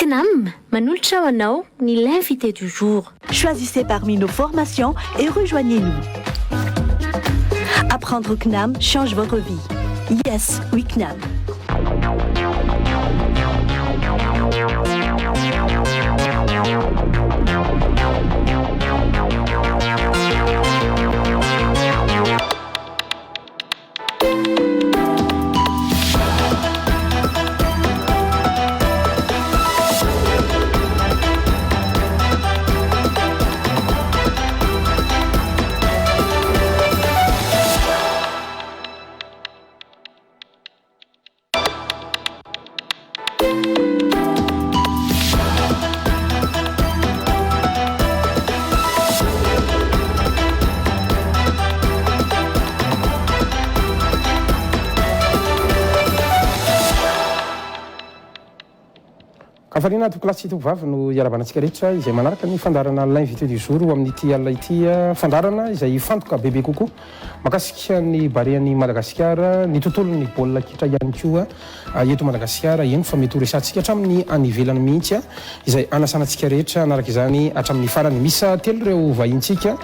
CNAM, manolotra ho anao ny l'invité du jour. Choisissez parmi nos formations et rejoignez-nous. Apprendre au CNAM change votre vie. Yes, oui CNAM. Afarina to klasy to vavy no iarabanantsika rehetra izay manaraka ny fandarana l'invité du jour amin'ity alina ity fandarana izay fantoka bebe kokoa makasika ny barean'ny Madagasikara ny tontolon'ny baolina kitra ihany koa eto Madagasikara eny fa mety ho resantsika hatramin'ny any ivelany mihitsy izay anasanantsika rehetra anaraka izany hatramin'ny farany misa telo ireo vahintsika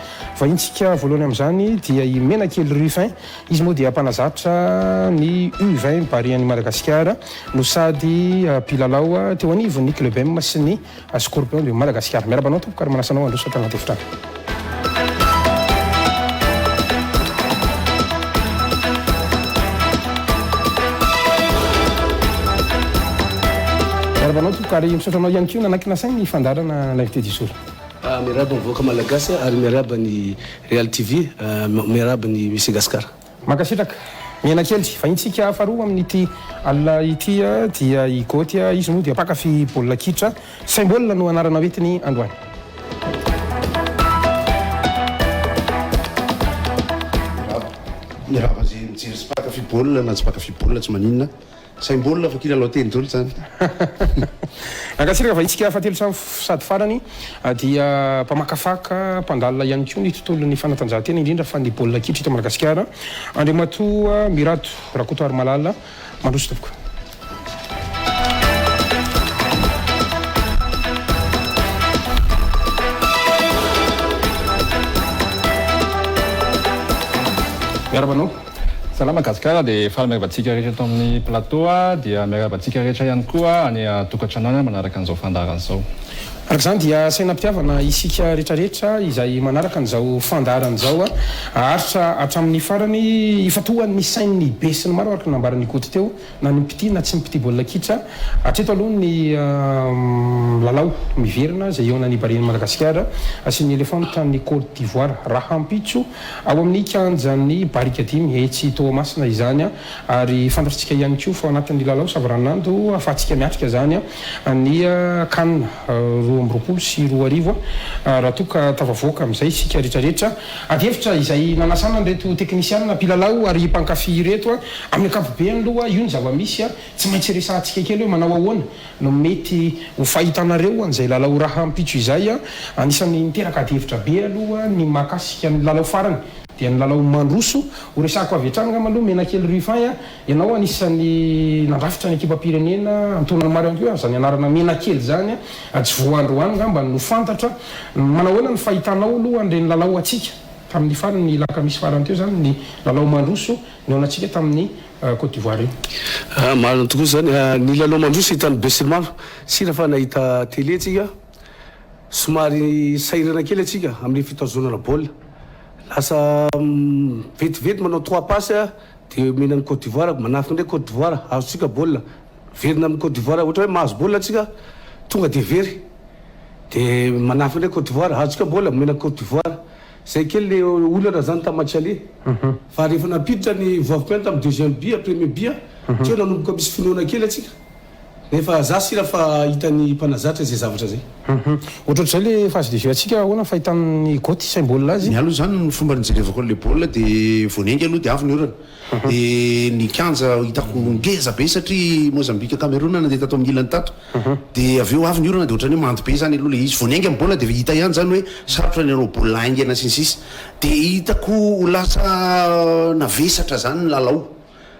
voalohany amin'izany dia i Menakely Rufin izy moa dia mpanazatra ny U20 barean'ny Madagasikara no sady mpilalao teo anivo ny club M sy ny Scorpion de Madagascar. Miarabanao tompoko ary manasanao androso tanaty efitrano. Miarabanao tompoko ary misotranao ihany koa nanakina sainy ny fandarana l'invité du jour. Miaraba mivoaka malagasy ary miaraba ny Real TV, miaraba ny Madagascar. Makasitraka. Menakely vahintsika faharoa amin'ity alina ity dia i Goty izy moa dia mpakafy baolina kitra symbole no anarana hoentiny androany. Miaraba zay mijery sy mpakafy baolina na tsy mpakafy baolina tsy maninona symbole fa kilalao teny dolo zany. Nakasiraka vahintsika fatelo sady farany dia mpamakafaka mpandalina ihany koa ny tontolon'ny fanatanjahantena indrindra fa ny baolina kitra eto Madagasikara. Andriamatoa Mirato Rakotoary Malala mandroso tompoko. Miarabanao. Salama Madagasikara dia faly miarabantsika rehetra eto amin'ny plateau dia miarabantsika rehetra ihany koa any tokantranona manaraka an'izao fandarana izao. Araka izany dia sainam-pitiavana isika rehetrarehetra izay manaraka an'izao fandarana izao aritra hatramin'ny farany ifatohan'ny sain'ny be sy ny maro araka nambaran'ny Goty teo na ny mpity na tsy mpity baolina kitra hatreto aloha ny lalao miverina izay eo an'ny barean'ny Madagasikara sy ny elefanta ny Côte d'Ivoire Rahampitso ao amin'ny kianjan'ny Barika Dimy etsy Toamasina izany ary fantatritsika ihany koa fa anatin'ny lalao Savaranando afahantsika miatrika zany ny CAN roapolo sy roa arivo raha toka tavavoaka amin'izay sika rehetrarehetra adihevitra izay nanasana reto teknisianina mpilalao ary mpankafy reto amin'ny ankapobeny aloha io ny zava-misy tsy maintsy resantsika kely hoe manao ahoana no mety ho fahitanareo an'izay lalao Rahampitso izay anisan'ny niteraka adihevitra be aloha ny mahakasika ny lalao farany dia ny lalao mandroso ho resako avy hatrany maloha Menakely Rufin ianao anisan'ny nandrafitra ny ekipam-pirenena antonany maro ihany koa zany anarana Menakely zany tsy voandroany ngamba no fantatra manao ahoana ny fahitanao aloha andreny lalao atsika tamin'ny farany ny lakamisy farany teo zany ny lalao mandroso ny aonantsika tamin'ny Côte d'Ivoire io. Marina tokoa zany ny lalao mandroso hitan'ny be sy ny maro sira fa nahita télé atsika somary sahirana kely atsika amin'ny fitazonana baolina lasa vetivety manao 3 passes dia mihinan'ny Côte d'Ivoire manafika ndraiky Côte d'Ivoire azontsika baolina verina amin'ny Côte d'Ivoire ohatra hoe mahazo baolina atsika tonga dia very dia manafika ndraiky Côte d'Ivoire azontsika baolina mihinan'ny Côte d'Ivoire zay kely le olana zany tamin'ny match aller fa rehefa napiditra ny voavim-piaina tamin'ny deuxième but premier but teo nanomboka misy finoana kely atsika nefa za sira fa hitan'ny mpanazatra zay zavatra zay ohatrohatr'izay le phase de jeu atsika ahoana fahitan'ny Goty symbole azy ny aloha zany ny fomba nijerevako le baolina dia voanengy aloha dia avy ny orana dia ny kianja hitako ngeza be satria Mozambique Cameroun nandeha tato amin'ny ilany tato dia avy eo avy ny orana dia ohatrany hoe mandy be zany aloha le izy voanengy amin'ny baolina dia hita ihany zany hoe sarotra ny anao baolina aingana sy ny sisa dia hitako ho lasa navesatra zany ny lalao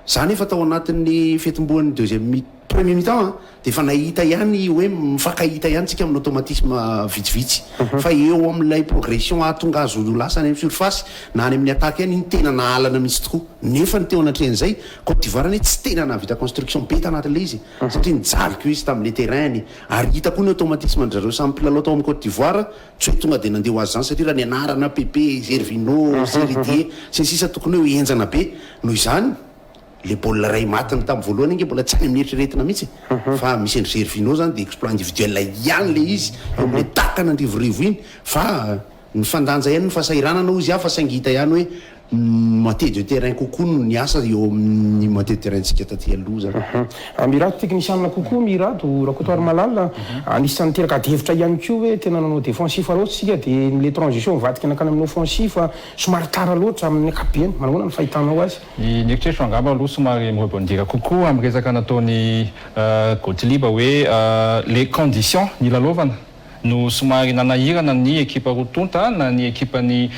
zany efa tao anatin'ny fetim-boan'ny deuxième premier mi-temps dia efa nahita ihany hoe mifankahita ihany tsika amin'ny automatisme vitsivitsy fa eo amin'ilay progression ahatonga azo lasa any amin'ny surface na any amin'ny attaque ihany iny tena nahalana mihitsy tokoa nefa ny teo anatrehan'izay Côte d'Ivoire ny tsy tena navita construction be tanatin'ilay izy satria nijaliko izy tamin'ilay terrainy ary hita koa ny automatisme ny zareo samy mpilalao tao amin'ny Côte d'Ivoire tsy hoe tonga dia nandeha ho azy zany satria raha ny anarana Pepe, Gervinho, Seridier sy ny sisa tokony hoe enjana be noho izany le baolina ray matiny tamin'ny voalohany inge mbola tsy any amin'ny eritreretina mihitsy fa misy endry Gervinho zany dia exploit individuel ihany le izy eo amin'ilay takana andrivorivo iny fa ny fandanja ihany ny fahasahiranana ozy fa saingy hita ihany hoe moitié de terrain kokoa ny asa eo amin'ny moitié de terrain tsika taty aloha zany mirato technicien kokoa mirato rakotoary malala anisan'ny teraka devitra ihany koa hoe tena nanao défensif loatra sika dia le transition mivadika nakany amin'ny offensif somary tara loatra amin'ny ankapobeny manahoana ny fahitanao azy ny eritreritro angamba aloha somary mirebondika kokoa amin'ny resaka nataony Gottlieb hoe les conditions ny lalaovana no somary nanahirana ny ekipa rotonta na ny ekipan'ny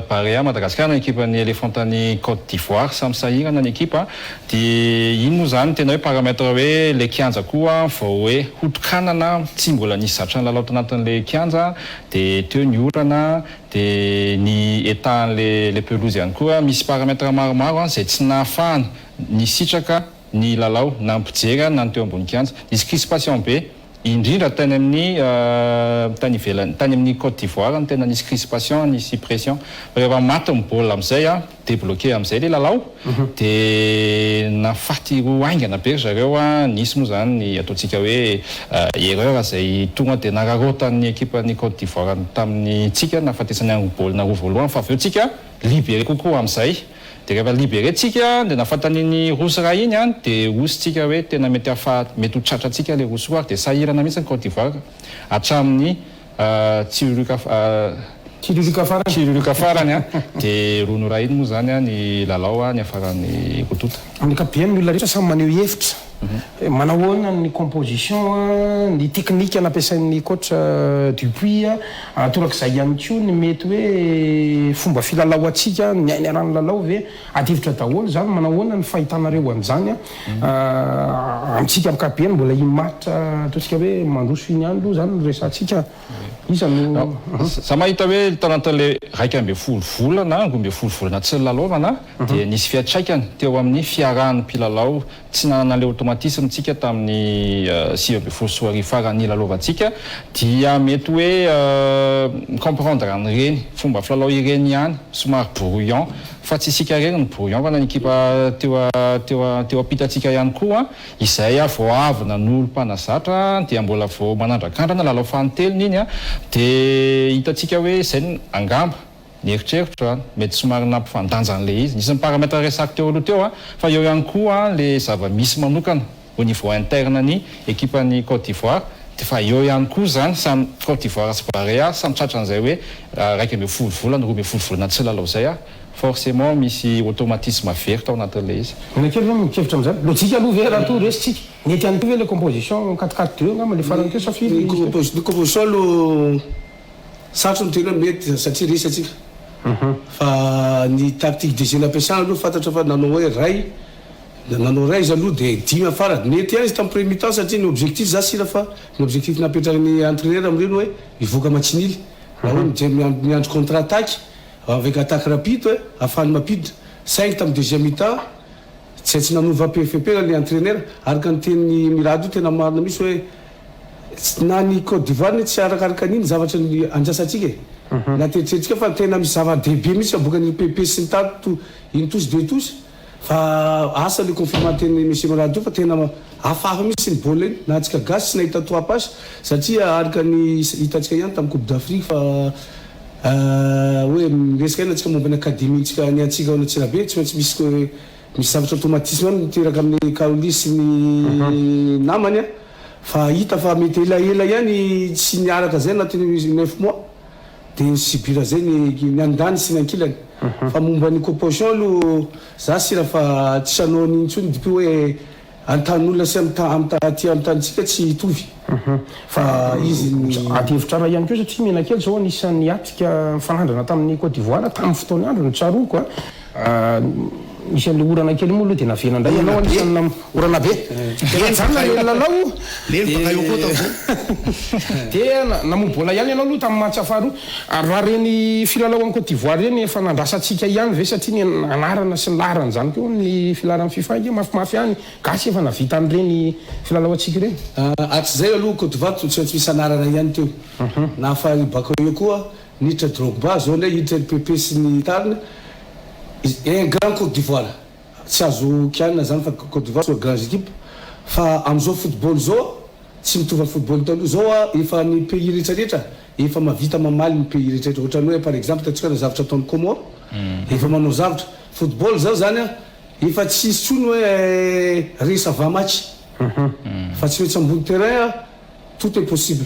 Barea Madagasikara na ekipan'ny Elefantan'ny Côte d'Ivoire samy sahirana ny ekipa dia iny moa zany tena hoe paramètre hoe le kianja koa vao hoe hotokanana tsy mbola nisy zatra ny lalao tanatin'le kianja dia teo ny orana dia ny état-n'le pelouse ihany koa misy paramètre maromaro izay tsy nahafahana ny sitraka ny lalao na ampijery na ny teo ambony kianja nisy crispation be indrindra tany amin'ny tany ivelany tany amin'ny Côte d'Ivoire tena nisy crispation nisy pression rehefa maty ny baolina amin'izay débloqué amin'izay le lalao dia nafaty roa aingana be zareo nisy moa zany ny ataontsika hoe erreur izay tonga dia nararotany ekipan'ny Côte d'Ivoire tamin'ny tsika nafatesany any baolina roa voalohany fa avy eo tsika libéré kokoa amin'izay dia rehefa libéré tsika dia nafatan'iny rosy raha iny dia osy tsika hoe tena mety mety ho tratra tsika le rosy roa dia sahirana mihitsy ny Côte d'Ivoire hatramin'ny tsiruluka farany dia rono raha iny moa zany ny lalao ny afaran'ny rotonta amin'ny ankapobeny ny olona rehetra samy maneho hevitra manahoana ny composition ny technique nampiasain'ny coach Dupuis torak'izay ihany koa ny mety hoe fomba filalao atsika ny ainy arano lalao ve adevitra daholo zany manahoana ny fahitanareo an'izany amintsika ankapobeny mbola imatitra ataontsika hoe mandroso iny ihany aloha zany ny resantsika izano za mahita hoe tanatin'le raika amby folo volana ngombe folo volana tsy lalaovana dia nisy fiatraikany teo amin'ny fiarahan'ny mpilalao tsy nanana le automatisme tsika tamin'ny 6 soary farany lalaovantsika dia mety hoe comprendre an'ireny fomba filalao ireny ihany somary brouillon fa tsy isika reny ny brouillon fa na ny ekipa teo ampitatsika ihany koa izay vao avy nanolo mpanazatra dia mbola vao manandrakandrana lalao fanotelony iny dia hitatsika hoe izay angamba ny eritreritro mety somary nampifandanjan'le izy nisy ny paramètre resaky teo aloha teo fa eo ihany koa le zava-misy manokana au niveau interne ny ekipan'ny Côte d'Ivoire dia fa eo ihany koa zany samy Côte d'Ivoire sy Barea samy tratran'izay hoe raika amby folo volana roa amby folo volana tsy lalao zay forcément misy automatisme very tao anatin'le izy nakely hoe mikevitra amin'izany lojika aloha ve raha to resitsika nety ihany koa ve le composition 4-4-2 ngamba le farany teo safiry ny composition aloha sarotro ny tena mety satria resatsika fa ny tactique de jeu nampiasana aloha fantatra fa nanao hoe ray izy aloha dia 10 afara mety ihany izy tamin'ny premier mi-temps satria ny objectif za sira fa ny objectif napetraky entraîneur amin'ireny hoe mivoaka matsinily raha hoe miandro contre attaque avec attaque rapide hoe ahafahany mapiditra 5 tamin'ny deuxième mi-temps tsy nanova PFP le entraîneur araka ny teny mirado io tena marina misy hoe na ny Côte d'Ivoire ny tsy arakaraka an'iny zavatra ny anjasantsika na teritreretrika fa tena misy zava-dehibe misy abokany PP sy ny tato iny tous de tous fa asa le confirmateny monsieur Mirado fa tena hafahafa misy ny baolina iny na atsika gasy sy nahita 3 passes satria araka ny hitatsika ihany tamin'ny Coupe d'Afrique fa hoe resaka ina atsika momba ny académie tsika ny atsika ao Antsirabe tsy maintsy misy zavatra automatisme miteraka amin'ny Karoly sy ny namany fa hita fa mety elaela ihany tsy niaraka zay anatin'ny 9 mois dia sibira zay ny andany sy ny ankilany fa momba ny composition aloha za sira fa tsy sanao n'iny ntsony depuis hoe antan'olona sy amin'ny tanitsika tsy hitovy fa izy adihevitra raha ihany koa satria menakely zao anisan'ny atrika mifanandrana tamin'ny Côte d'Ivoire tamin'ny fotoany andro ny tsaroko isan'le orana kely moa aloha dia navena indray ianao anisan'ny orana be zana le lalao dia namobola ihany ianao aloha tamin'ny match afaharoa ary raha reny filalao any Côte d'Ivoire reny efa nandrasantsika ihany ve satria ny anarana sy ny laharana zany koa ny filaran'ny FIFA io mafimafy ihany gasy efa navita an'ireny filalao antsika ireny atsy zay aloha Côte d'Ivoire tsy misy anarana ihany teo na fa baka eo koa niditra Drogba zao ndray hiditra LPP sy ny tariny un grand Côte d'Ivoire tsy azo kianina zany fa Côte d'Ivoire soit grand équipe fa am'izao football zao tsy mitovy football taloha zao efa ny pays rehetrarehetra efa mavita mamaly ny pays rehetrarehetra ohatrany hoe par exemple tatsika zavatra ataony Comore efa manao zavatra football zao zany efa tsy tsony hoe resa va match fa tsy metsy ambony terrain tout est possible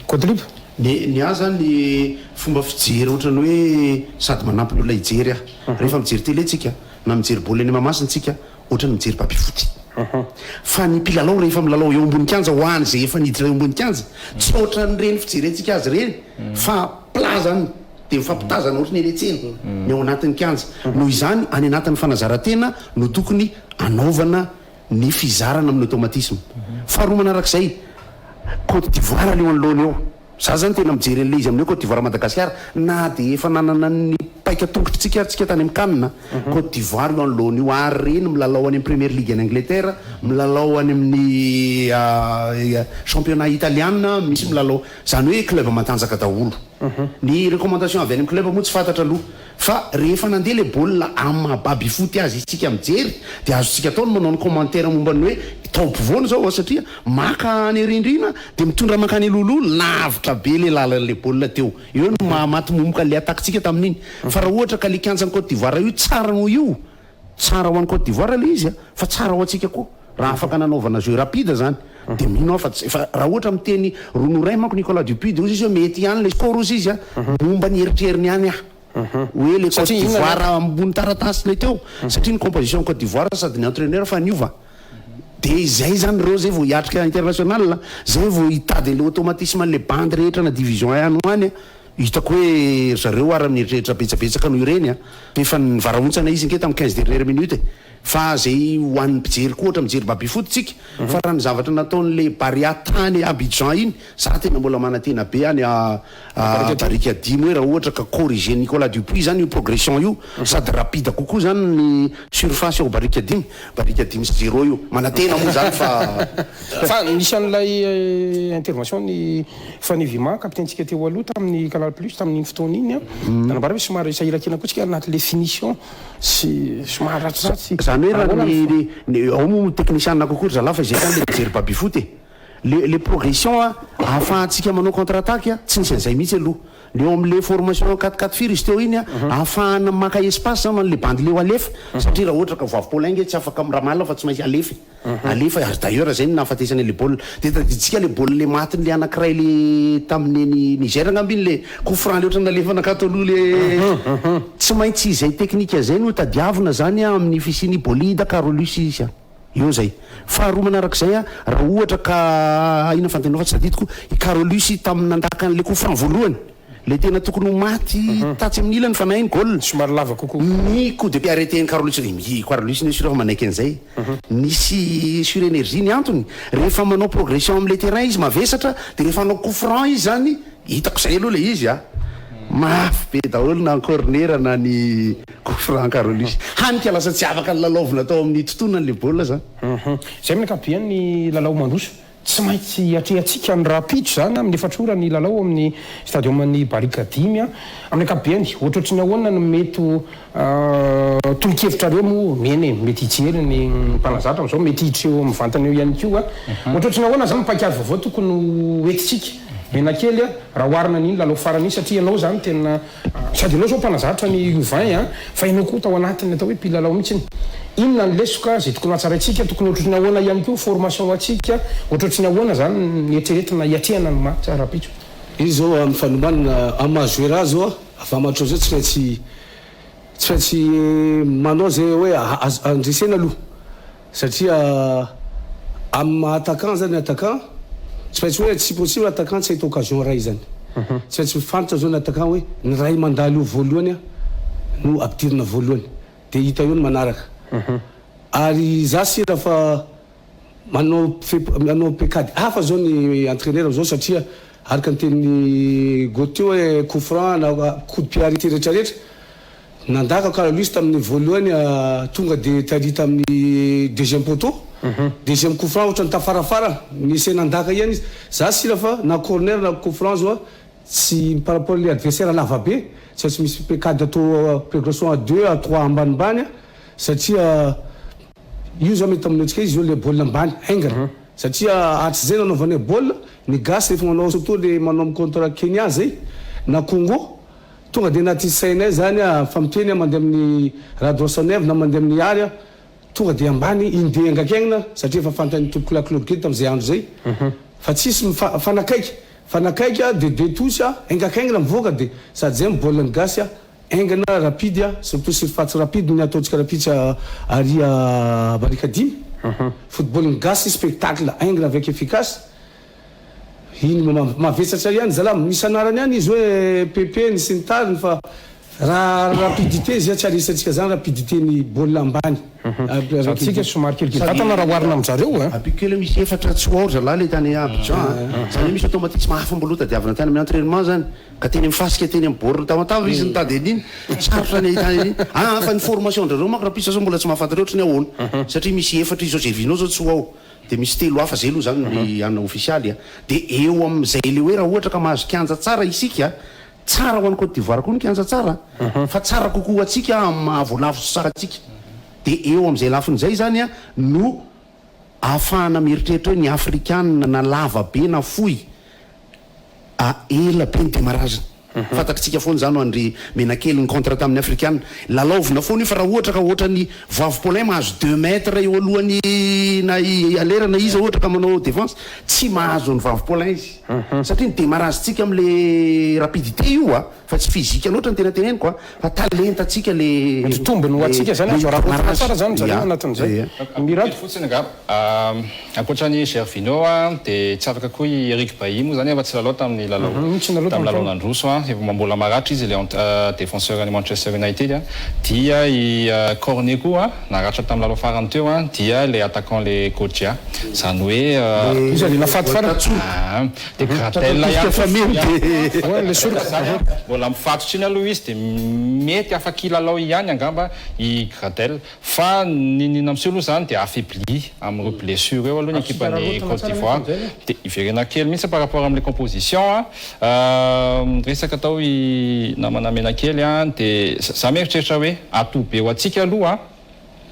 Côte d'Ivoire ny azy zany fomba fijery ohatrany hoe sady manampy ny olona hijery rehefa mijery télé tsika na mijery bola eny Mahamasina ohatrany mijery baby foot fa ny mpilalao rehefa milalao eo ambony kianja ho any zay efa niditra eo ambony kianja tsy ohatran'ireny fijerentsika azy reny fa plat zany dia mifampitazana ohatrany eletsena ny ao anatin'ny kianja noho izany any anatin'ny fanazarantena no tokony anaovana ny fizarana amin'ny automatisme faharoa manarak'izay Côte d'Ivoire aleo anoloana eo za zany tena mijery an'le izy amin'io Côte d'Ivoire Madagasikara na dia efa nanana ny paika tongotritsika tsika tany amin'ny kanina Côte d'Ivoire io anoloana io ary reny milalao any amin'ny Premier League any Angleterre milalao any amin'ny championnat italiana misy milalao zany hoe club matanjaka daholo ny recommandation avy any amin'ny club moa tsy fantatra aloha fa rehefa nandeha le baolina amin'ny baby foot azy isika mijery dia azontsika ataony manao ny commentaire mombany hoe tao ampovoany zao satria maka any rindrina dia mitondra makany lololo lavitra be le lalan'le baolina teo eo no mahamaty-momoka le atakintsika tamin'iny fa raha ohatra ka le kianjan'ny Côte d'Ivoire io tsara ho io tsara ho an'ny Côte d'Ivoire le izy fa tsara ho antsika koa raha afaka nanaovana jeu rapide zany dia mino fa raha ohatra miteny Ronoray manko Nicolas Dupuis dia ozy izy hoe mety ihany le score ozy izy momba ny eritreriny ihany hoe le Côte d'Ivoire ambony taratasy le teo satria ny composition Côte d'Ivoire sady ny entraîneur fa niova dia zay zany reo zay vao hiatrika international zay vao hitady le automatisme le bande rehetra na division any hoany hitako hoe zareo ary amin'ny eritreritra betsabetsaka noho ireny efa nivaranontsana izy nke tamin'ny 15 dernière minute fa zay ho an'ny mpijery koa ohatra mijery baby foot tsika fa raha ny zavatra nataon'le Baria tany Abidjan iny za tena mbola manantena be any Barika dimy hoe raha ohatra ka corriger Nicolas Dupuis zany io progression io sady rapide kokoa zany ny surface ao Barika dimy sy 0 io manantena moa zany fa nisy an'ilay intervention ny Fanivima kapitensika teo aloha tamin'ny Canal Plus tamin'iny fotoana iny nanambara hoe somary sahirakina koa tsika anaty le finition sy somary ratsiratsy zany hoe raha ao moa technicien kokoa zalahy fa izay tany le mijery baby foot le progression ahafahantsika manao contre-attaque tsy nisy an'izay mihitsy aloha le eo amin'le formation 4-4 firy izy teo iny ahafahana maka espace zany man'le bande leo alefa satria raha ohatra ka vavy Paulaingy tsy afaka miramalina fa tsy maintsy alefa d'ailleurs zay ny nahafatesany le baolina dia tadiditsika le baolina le matiny le anankiray le tamin'ny Niger angambiny le coup franc le ohatra nalefa nakatoloha le tsy maintsy izay teknika zay no tadiavina zany amin'ny fisiany bolida Carolus izy io zay faharoa manarak'izay raha ohatra ka ina fantanao fa tsy aditiko i Carolus tamin'ny nandaka an'le coup franc voalohany le tena tokony ho maty tatsy amin'ny ilany fa nainy goal somary lava kokoa ny coup de pied arrêté ny Carolus Carolus ny sur manaiky an'izay nisy sur énergie ny antony rehefa manao progression amin'le terrain izy mavesatra dia rehefa manao coup franc izy zany hitako zay aloha le izy mafy be daholo na corner na ny coup franc Carolus hanika lasa tsy afaka ny lalaovina atao amin'ny totonany le baolina zany zay amin'ny ankapobeny ny lalao mandroso tsy maintsy atrehantsika ny rapide zany amin'ny efatrora ny lalao amin'ny stadiuman'ny Barika dimy amin'ny ankapobeny ohatrohatry ny ahoana no mety tolo-kevitra reo moa mety hijery ny mpanazatra am'izao mety hiditra eo mivantana eo ihany koa ohatrohatry ny ahoana zany mipaikady vaovao tokony hoentitsika mena kely raha oharina n'iny lalao farany iny satria ianao zany tena sady ianao zao mpanazatra ny U20 fa ianao koa tao anatiny atao hoe mpilalao mihitsiny inona ny lesoka zay tokony hatsaraitsika tokony ohatrohatry ny ahoana ihany koa formation atsika ohatrohatry ny ahoana zany ny eritreretina hiatrehana ny match rapitso izy zao amin'ny fanombanana amazoera zao avamatro zao tsy maintsy manao zay hoe andresena aloha satria amin'ny attaquant zany attaquant tsy maintsy hoe tsy possible attaquant tsy ahita occasion ray zany tsy maintsy fantatra zao ny attaquant hoe ny ray mandalo io voalohany no ampidirina voalohany dia hita eo ny manaraka ary za sira fa manao pekady hafa zao ny entraîneur zao satria araka ny tenin'ny Gauthier hoe coup franc na coup de pied arrêté rehetrarehetra nandaka Carlos tamin'ny voalohany tonga dia tarita amin'ny deuxième poteau deuxième coup franc ohatrany tafarafara nisy nandaka ihany izy za sira fa na corner na coup franc zao sy par rapport le adversaire lava be tsy misy pekady atao progression à 2 à 3 ambanimbany satria io zao mety amintsika izy io le baolina ambany haingana satria atry zay nanaovany baolina ny gasy rehefa manao surtout le manao contre Kenya zay na Congo tonga dia anaty sainay zany famiteny mandeha amin'ny Radosonève na mandeha amin'ny ary tonga dia ambany indé angakaignina satria efa fantany tompoko la Claude Gued tamin'izay andro zay fa tsisy fanakaiky dia detosy engakaignina mivoaka dia sady zay baolina ny gasy engana rapide surtout surface rapide ny ataontsika rapide ary barika dimy football ny gasy spectacle engana avec efficace iny mavetsatra ihany zala misy anarany ihany izy hoe PP ny sy ny tariny fa raha rapidité izy tsy arisantsika zany rapidité ny baolina ambany atsika somary kelikely vatana raha oharina aminjareo apikely misy efatra tsy oaor zalahy le tany Abidjan zany misy automatisme hafa mbolo tadiavina tany amin'ny entraînement zany ka teny mifasika teny amin'ny borne tamatava izy nitady an'iny sarotra ny ahitany an'iny fa ny formation ndrareo manko raha pisa zao mbola tsy mahafantatra ohatrany ahoana satria misy efatra izy zao Gervinho zao tsy oao dia misy telo hafa zay aloha zany ny anina ofisialy dia eo amin'izay le hoe raha ohatra ka mahazo kianja tsara isika tsara ho an'ny Côte d'Ivoire koa ny kianja tsara fa tsara kokoa atsika mahavoalavo sara atsika dia eo amin'izay lafin'izay zany no ahafahana mieritreritra hoe ny afrikana na lava be na fohy ela be ny démarrage fantatritsika foana zany andry menakely ny contre tamin'ny afrikana lalaovina foana io fa raha ohatra ka ohatra ny voavy Paulin mahazo 2 mètres eo alohany na alera na izy ohatra ka manao défense tsy mahazo ny voavy Paulin izy satria ny démarrage tsika amin'le rapidité io fa tsy physique loatra ny tena teneniko fa talenta tsika le tombony ho atsika zany raha tsara zany zareo anatin'izay miraty fotsiny nga ankoatrany Gervinho dia tsy afaka koa i Eric Bailly moa zany efa tsy lalao tamin'ny tamin'ny lalon'androso efa mambola maratra izy le défenseur any Manchester United dia i Cornet koa naratra tamin'ny lalao farany teo dia le attaquant le Kodja zany hoe izy le nafaty farany dia Gradel ihany le sorika mbola mifatotra iny aloha izy dia mety afaka ilalao ihany angamba i Gradel fa ninina am'seo aloha zany dia affaibli amin'ireo blessure eo aloha ny équipe-ny Côte d'Ivoire dia iverena kely mihitsy par rapport amin'ny composition resaka atao i namana mena kely dia za mieritreritra hoe atobe ho atsika aloha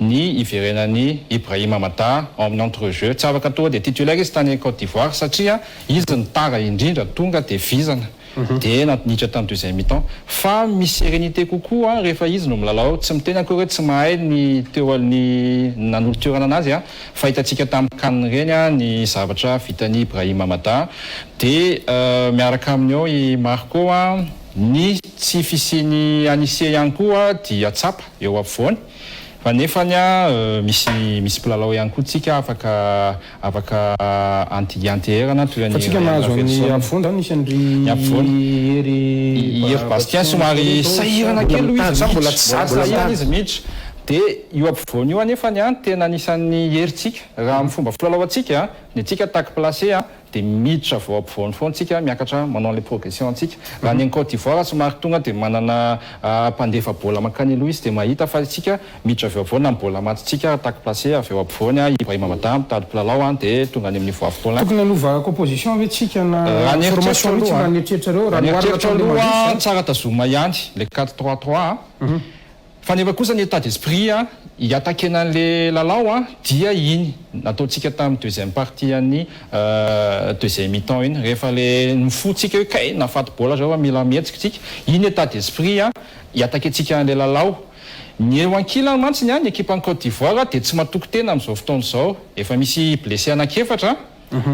ny iverenany Ibrahima Mata amin'ny entrejeu tsy afaka atao dia titulaire izy tany Côte d'Ivoire satria izy ny tara indrindra tonga dia vizana dia niditra tamin'ny deuxième mi-temps fa misy sérénité kokoa rehefa izy no milalao tsy miteny akory hoe tsy mahay ny teo ny nanolotorana anazy fa hitantsika tamin'ny kaniny reny ny zavatra vitany Ibrahima Mata dia miaraka amin'ny ao i Marco ny tsy fisiany Anissé ihany koa dia tsapa eo afovoany fa nefany misy mpilalao ihany koa tsika afaka anti-erana toy ny tsika mahazo ny afovoany zany nisy andry Ery Bastien somary sahirana kely izy mbola tsy sahirana izy miditra dia io ampovoany io anefany tena anisan'ny heritsika raha amin'ny fomba filalao atsika ny atsika attaque placé dia miditra vao ampovoany foana tsika miakatra manao le progression atsika raha ny Côte d'Ivoire somary tonga dia manana mpandefa bola makany aloha izy dia mahita fa tsika miditra avy ampovoany amin'ny bola matytsika attaque placé avy eo ampovoany Ibrahima Mata mitady mpilalao dia tonga any amin'ny voavola tokony anova composition ve tsika na formation mihitsy raha nieritreretra reo raha nieritreretra aloha tsara tazoma ihany le 4-3-3 fa nefa kosa ny état d'esprit hiatakena an'le lalao dia iny nataontsika tamin'ny deuxième partie any deuxième mi-temps iny rehefa le mifotsika hoe kay nafaty bola zao mila mihetsika tsika iny état d'esprit hiataketsika an'le lalao ny eo ankilany mantsy ny équipe en Côte d'Ivoire dia tsy matoko tena amin'izao fotoana izao efa misy blessé anankiefatra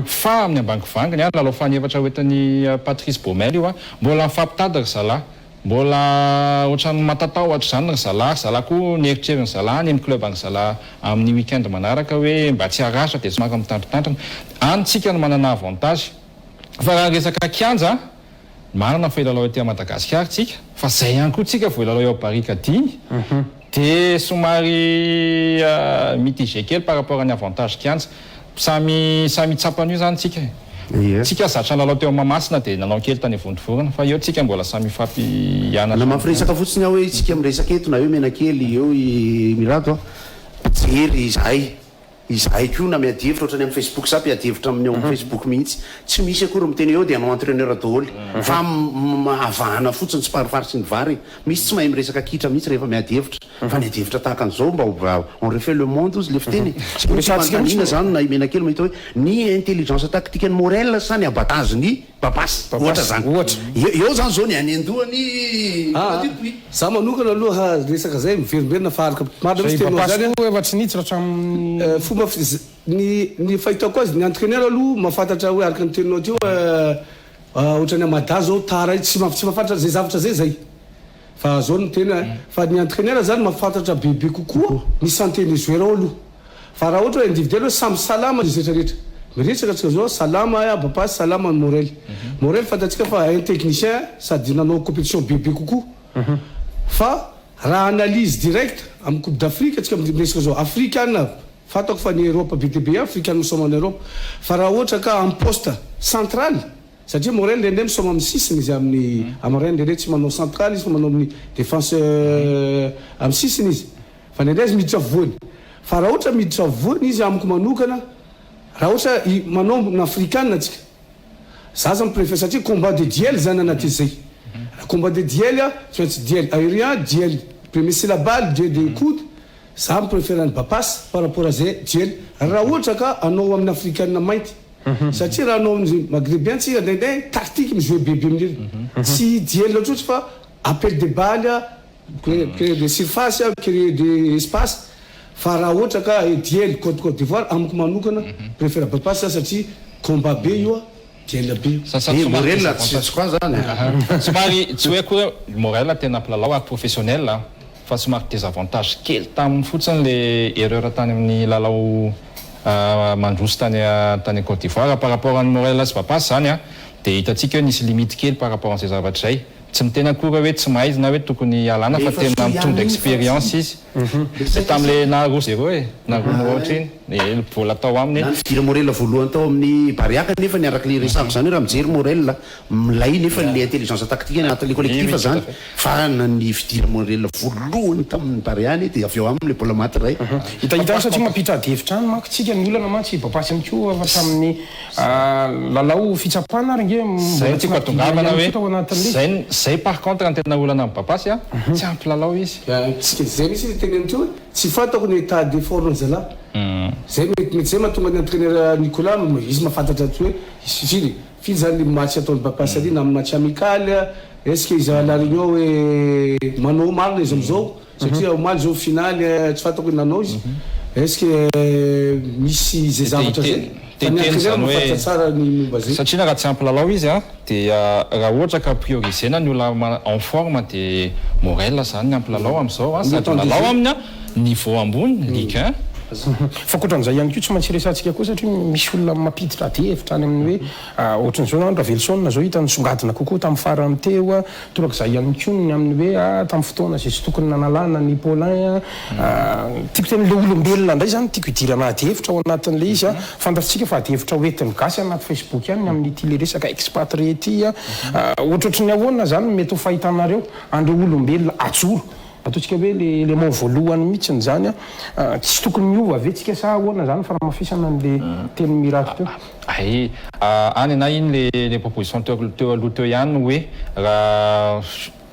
fa amin'ny ambangovangany lalao fanefatra hoentan'ny Patrice Baumel io mbola mifampitady ry zalahy mbola ohatrany matatahotra zany ry zalahy koa nieritreriny zalahy ny amin'ny club any zalahy amin'ny week-end manaraka hoe mba tsy haratra dia somary mitandritandrina anytsika no manana avantage fa raha resaka kianja manana fa ilalao ety Madagasikara tsika fa zay ihany koa tsika vao ilalao eo Barika dimy de somary mitigé kely par rapport any avantage kianja samy tsapany io zany tsika tsika zatra lalao teo mamasina dia nanao kely tany avondovorona fa eo tsika mbola samy fampiana na mampiresaka fotsiny aho hoe tsika miresaka eto na hoe menakely eo mirato pijery izahay ko na miadivitra ohatrany amin'ny Facebook sa piadivitra amin'ny amin'ny Facebook mihitsy tsy misy akory miteny eo dia anao entraîneur daholo fa avahana fotsiny tsy parifaritry ny vary misy tsy mahay miresaka kitra mihitsy rehefa miadivitra fa niadivitra tahaka an'izao mba on refait le monde ozy le fiteny ina zany na menakely mahita hoe ny intelligence tactique ny Morel sa ny abattage ny papasy ohatra zany eo zany zao ny any andohany za manokana aloha resaka zay miverimberina fa araka marina misy teny zany efa tsy nitsy rahatramin'ny fomba ny fahitako azy ny entraîneur aloha mahafantatra hoe araka ny teninao teo ohatrany amada zao tara tsy mahafantatra zay zavatra zay fa zao ny tena fa ny entraîneur zany mahafantatra bebe kokoa ny santé ny joueur ao aloha fa raha ohatra hoe individuel hoe samy salama izy rehetrarehetra miresaka tsika zao salama Babasy salama ny Morel fantatsika fa un technicien sady nanao compétition bebe kokoa fa raha analyse direct amin'ny Coupe d'Afrique tsika miresaka zao africaine fatako fa ny Europe BTB africaine misoma en Europe fa raha ohatra ka en poste central satria Morel ndray misoma amin'ny sisiny izy amin'ny Morel ndray tsy manao central izy fa manao amin'ny défenseur amin'ny sisiny izy fa ndray izy miditra voany fa raha ohatra miditra voany izy amiko manokana raha ohatra manao na africaine tsika za zany préfère satria combat de duel zany anaty zay combat de duel tsy maintsy duel aérien duel premier c'est la balle duel des coudes ça me préfère ny Babasy par rapport à zay duel raha ohatra ka anao amin'ny africaine mainty satria raha anao amin'ny maghrébien tsika ndraindray tactique mijouer bebe amin'ireny tsy duel ohatroatra fa appel de balle créer des surfaces créer des espaces fa raha ohatra ka duel Côte d'Ivoire amiko manokana préfère Babasy satria combat be io duel be Morel tsy koa zany somary tsy hoe akory Morel tena mpilalao professionnel fa somary désavantage kely tamin'ny fotsiny le erreur tany amin'ny lalao mandroso tany Côte d'Ivoire par rapport amin'ny Morel sy Babasy zany dia hitantsika hoe nisy limite kely par rapport an'izay zavatra zay tsy mitena akory hoe tsy mahay na hoe tokony alana fa tena mitondra expérience izy tam'le naroa 0 naroa ohatra iny vola tao aminy fidiry Morel voalohany tao amin'ny Bariaka nefa ny araka le resako zany raha mijery Morel milay nefa le intelligence tactique anatin'le collectif zany fa ny fidiry Morel voalohany tamin'ny Bariany dia avy eo aminy le bola maty ray hitahita satria mampitra devitra any manko tsika ny olana mantsy Babasy any koa fa tamin'ny lalao fitsapana ary nge zay tsy katongavana hoe zay par contre ny tena olana amin'ny Babasy tsy ampy lalao izy zay misy teny amtio tsy fantako ny état de forme zala zay mety zay mahatonga ny entraîneur Nicolas izy mahafantatra hoe firy zany match ataon'ny Babasy ary na amin'ny match amical est-ce que izy la réunion hoe manao marina izy amizao satria omaly zao finaly tsy fantako nanao izy est-ce que misy zay zavatra zay satria na raha tsy ampy lalao izy dia raha ohatra ka priorisena ny olona en forme dia Morel zany ny ampy lalao amizao sady lalao amin'ny niveau ambony Ligue 1 fa koatran'izay ihany koa tsy maintsy resantsika koa satria misy olona mampiditra devitra any amin'ny hoe ohatran'izao raha Velson zao hita nisongadina kokoa tamin'ny farany teo torak'izay ihany koa ny amin'ny hoe tamin'ny fotoana zay tsy tokony nanalana ny Paulin tiako tena le olombelona indray zany tiako hidirana devitra ao anatin'le izy fantatsika fa devitra hoentiny gasy anaty Facebook ihany amin'ity le resaka expatrié ty ohatrohatry ny ahoana zany mety ho fahitanareo andreo olombelona atsoro ataontsika hoe le mot voalohany mihitsy zany tsy tokony miova avetsika sa ahoana zany fa raha mafisana an'le teny mirato teo ay any na iny le proposition teo aloha teo ihany hoe raha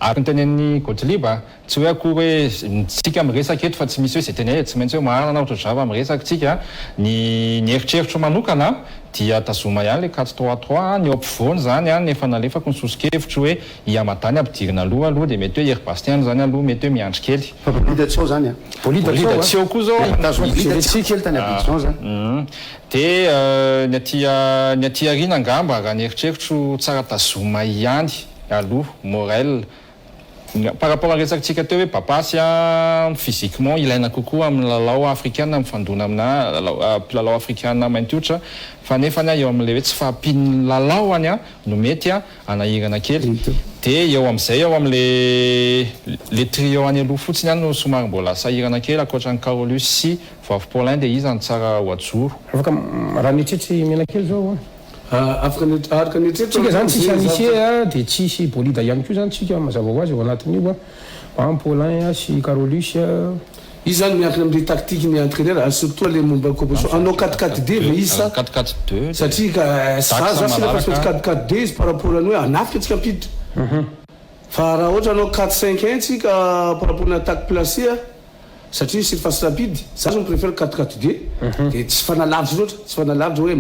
araka ny tenen'ny coach Liba tsy hoe akory hoe tsika miresaka eto fa tsy misy hoe zay teny tsy maintsy hoe marina ohatra zava miresaka tsika ny eritreritro manokana dia tazoma ihany le 4-3-3 ny ampovoany zany nefa nalefako ny sosokevitro hoe iamatany ampidirina aloha dia mety hoe Ery Bastien zany aloha mety hoe miandry kely Bolida tsy ao zany Bolida tsy ao koa zao tsy kely tany Abidjan zany dia ny aty arina angamba raha ny eritreritro tsara tazoma ihany aloha Morel par rapport à resaka teo hoe Babasy physiquement ilaina kokoa amin'ny lalao africaine mifandona amina lalao africaine mainty ohatra fa nefa eo amin'le hoe tsy fahampian'ny lalao any no mety anahirana kely dia eo amin'izay ao amin'le trio any aloha fotsiny any no somary mbola sahirana kely ankoatran'ny Carolus sy Vavy Paulin dia izy any tsara ho ajoro afaka raha nitretry mena kely zao araka tsika zany tsisy anisé dia tsisy bolida ihany koa zany tsika mazava ho azy ao anatin'io Vavy Paulin sy Carolus izy zany miankina amin'ny tactique ny entraîneur surtout le momba composition anao 4-4-2 mais izy 4-4-2 satria ka za sy lafa 4-4-2 izy par rapport any hoe anafika tsika mpiditra fa raha ohatra anao 4-5-1 tsika par rapport ny attaque placé satria surface rapide za zao préfère 4-4-2 dia tsy fanalavitra loatra tsy fanalavitra hoe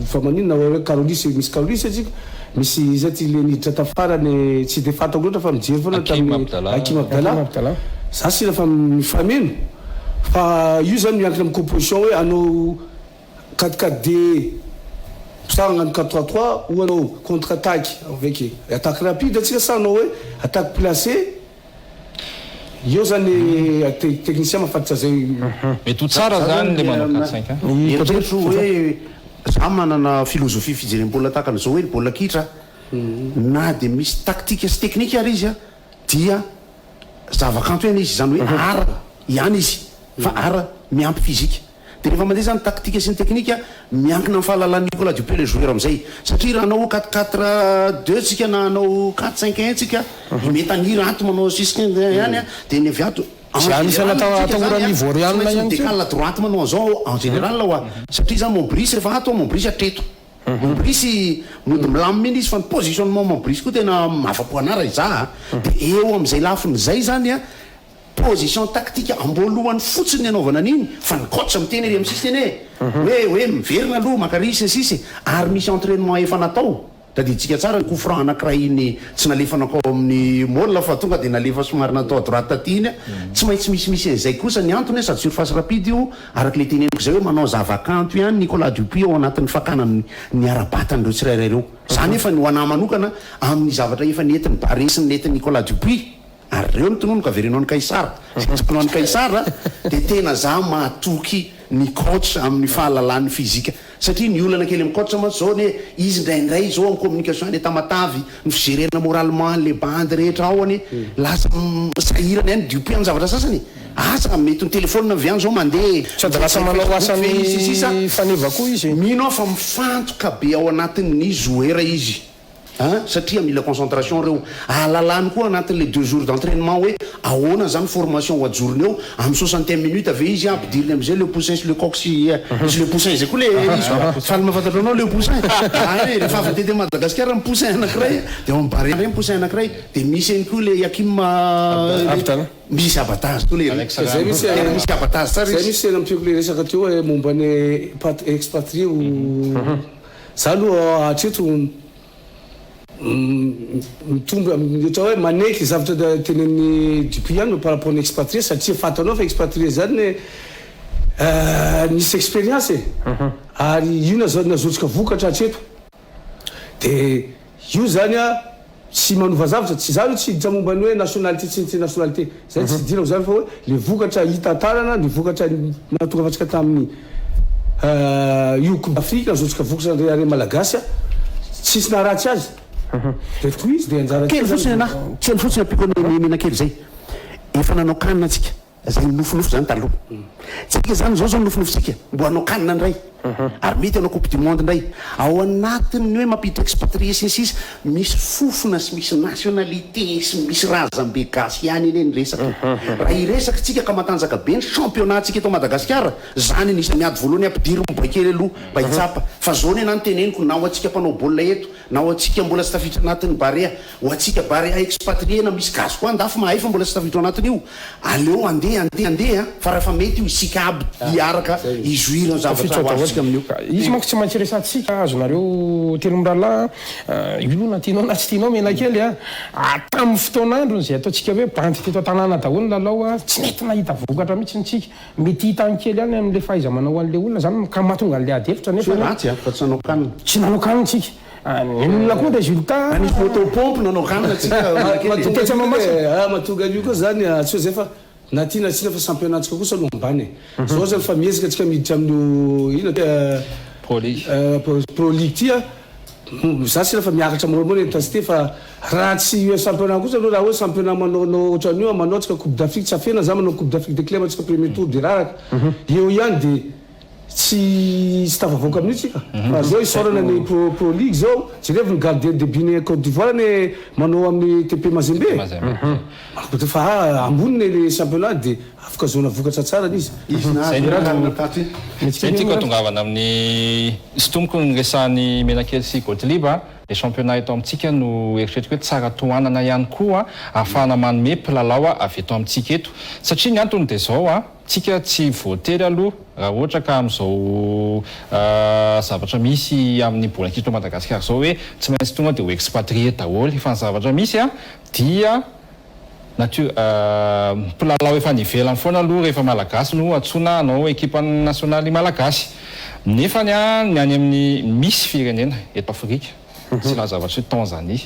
fa maninona hoe Carolus misy Carolus atsika misy zay ty le niditra tafarany tsy dia fatako loatra fa mijery foana tamin'ny Hakim Abdallah za sy lafa mifameno fa io zany miankina amin'ny composition hoe anao 4-4-2 sagnano 4-3-3 ou anao contre-attaque avec attaque rapide atsika sa anao hoe attaque placé io zany technicien mafatitra zay mety ho tsara zany le manao 4-5 eritreritro hoe za manana philosophie fijerim-baolina takana zao hoe baolina kitra na dia misy tactique sy technique ary izy dia zavakanto eny izy zany hoe ara ihany izy fa ara miampy physique dia rehefa mandeha zany tactique sy ny technique miankina amin'ny fahalalan'ny Nicolas Dupé le joueur am'izay satria raha anao 4-4-2 tsika na anao 4-5-1 tsika mety aniry ato manao 6-15 ihany dia ny avy ato anisana atahoran'ny Ivoriana ihany décale droite manao zao en général wa satria zany Montbris rehefa ato Montbris atreto Montbris mody milamina izy fa ny positionnement Montbris koa tena mafapo anara iza dia eo amin'izay lafiny zay zany position tactique ambolohan'ny fotsiny anaovana an'iny fa ny coach miteny ery amin'ny sisiny hoe miverina aloha makarisy sisy ary misy entraînement efa natao da dia tsika tsara ny coup franc anankiray iny tsy nalefanako amin'ny môle fa tonga dia nalefa somary natao droite taty iny tsy maintsy misimisy an'izay kosa ny antony sady surface rapide io araka le teneniko zay hoe manao zavakanto ihany Nicolas Dupy ao anatin'ny fakanany ny arabatandreo tsirairay reo zany efa ny ho anahy manokana amin'ny zavatra efa nentiny Baré sy nentiny Nicolas Dupy ary reo nytonono ka averinao ny Kaisara tokonao ny Kaisara dia tena za mahatoky ny coach amin'ny fahalalan'ny fizika satria ny olana kely amin'ny coach mantsy zao ny izy indraindray zao amin'ny communication any tamatavy ny figérena moralement le bandy rehetra ao any lasa sahirany any Dupy amin'ny zavatra sasany asa mety ny telefônina avy any zao mandeha sady lasa manao asany faneva koa izy mino fa mifantoka be ao anatin'ny joueur izy satria mila concentration reo ahalalany koa anatin'le 2 jours d'entraînement hoe ahoana zany formation ho ajorony eo amin'ny 61 minutes ave izy ampidiriny am'izay le poussin sy le coq sy le poussin zay koa le izy faly mahafantatra anao le poussin rehefa avy tety Madagascar ny poussin anankiray dia mibare ny poussin anankiray dia misy any koa le Hakim misy abatage koa le misy abatage tsara zay misy nampiako le resaka teo hoe momba ny expatrié za aloha hatreto mitombo ohatra hoe maneky zavatra tenen'ny Dupy ihany par rapport ny expatrié satria fatanao fa expatrié zany nisy expérience ary io nazotsika vokatra hatreto dia io zany tsy manova zavatra tsy zany tsy iditra mombany hoe nationalité tsy nationalité zay tsy dirako zany fa hoe le vokatra hitantarana ny vokatra natonga fatsika tamin'ny io coupe d'Afrique nazotsika vokatra are malagasy tsisy naharatsy azy dia toy izy dia anjara kely fotsiny anahy tsy eny fotsiny ampiko ny mena kely zay efa nanao kanina tsika zay nofinofo zany taloha tsika zany zao nofinofo mbo anao kanina ndray ary mety anao coupe du monde ndray ao anatiny hoe mampiditra expatrié sisy misy fofona sy misy nationalité sy misy razambe gasy ihany eny ny resaka raha iresaka tsika ka matanjaka be ny championnat tsika eto Madagascar zany nisy miady voalohany ampidiry mibakely aloha mba hitsapa fa zao ny anany teneniko na ho atsika mpanao baolina eto na ho atsika mbola tsy tafiditra anatin'ny Barea ho atsika Barea expatrié na misy gasy koa andafy mahay fa mbola tsy tafiditra anatiny io aleo andeha fa rehefa mety io isika aby hiaraka ijoira zavatra izy manko tsy maintsy resantsika azonareo telo mirala io na tianao na tsy tianao mena kely tamin'ny fotoan'androny zay ataontsika hoe bandy teto an-tanàna daholo ny lalao tsy mety nahita vokatra mihitsy ntsika mety hitany kely ihany amin'le fahaiza manao an'le olona zany ka mahatonga an'le ady hevitra nefa tsy nanao kanina tsy nanao kanina tsika ny olona koa résultat nisy autopompe nanao kanina tsika mahatonga an'io koa zany tsy hoe zay fa na tia na tsina fa championnat tsika kosa aloha ambany zao zany fa miezaka tsika miditra amin'io ina Pro League Pro League tia za sy rehefa miakatra moramora intensité fa raha tsy championnat kosa aloha raha hoe championnat manao ohatran'io manao tsika coupe d'Afrique tsy afena za manao coupe d'Afrique des clubs tsika premier tour de raraka eo ihany de tsy tafavoaka amin'io tsika fa zao isorana ny pro league zao jerevy ny gardien de but ny Côte d'Ivoire ny manao amin'ny TP Mazembe fa amboniny le championnat de afaka zona vokatra tsara izy zay tiako atongavana amin'ny sy tomboko ny resahan'ny Menakely sy Godeliba le championnat eto amintsika no eritreretiko hoe tsara tohanana ihany koa ahafahana manome mpilalao avy eto amintsika eto satria ny antony dia zao tsika tsy voatery aloha raha ohatra ka amin'izao zavatra misy amin'ny bola kitra Madagasikara zao hoe tsy maintsy tonga dia ho expatrié daholo fa ny zavatra misy dia mpilalao efa nivelany foana aloha rehefa malagasy no atsona anao ekipa nasionaly malagasy nefa ny any amin'ny misy firenena eto Afrika tsy laha zavatra hoe Tanzanie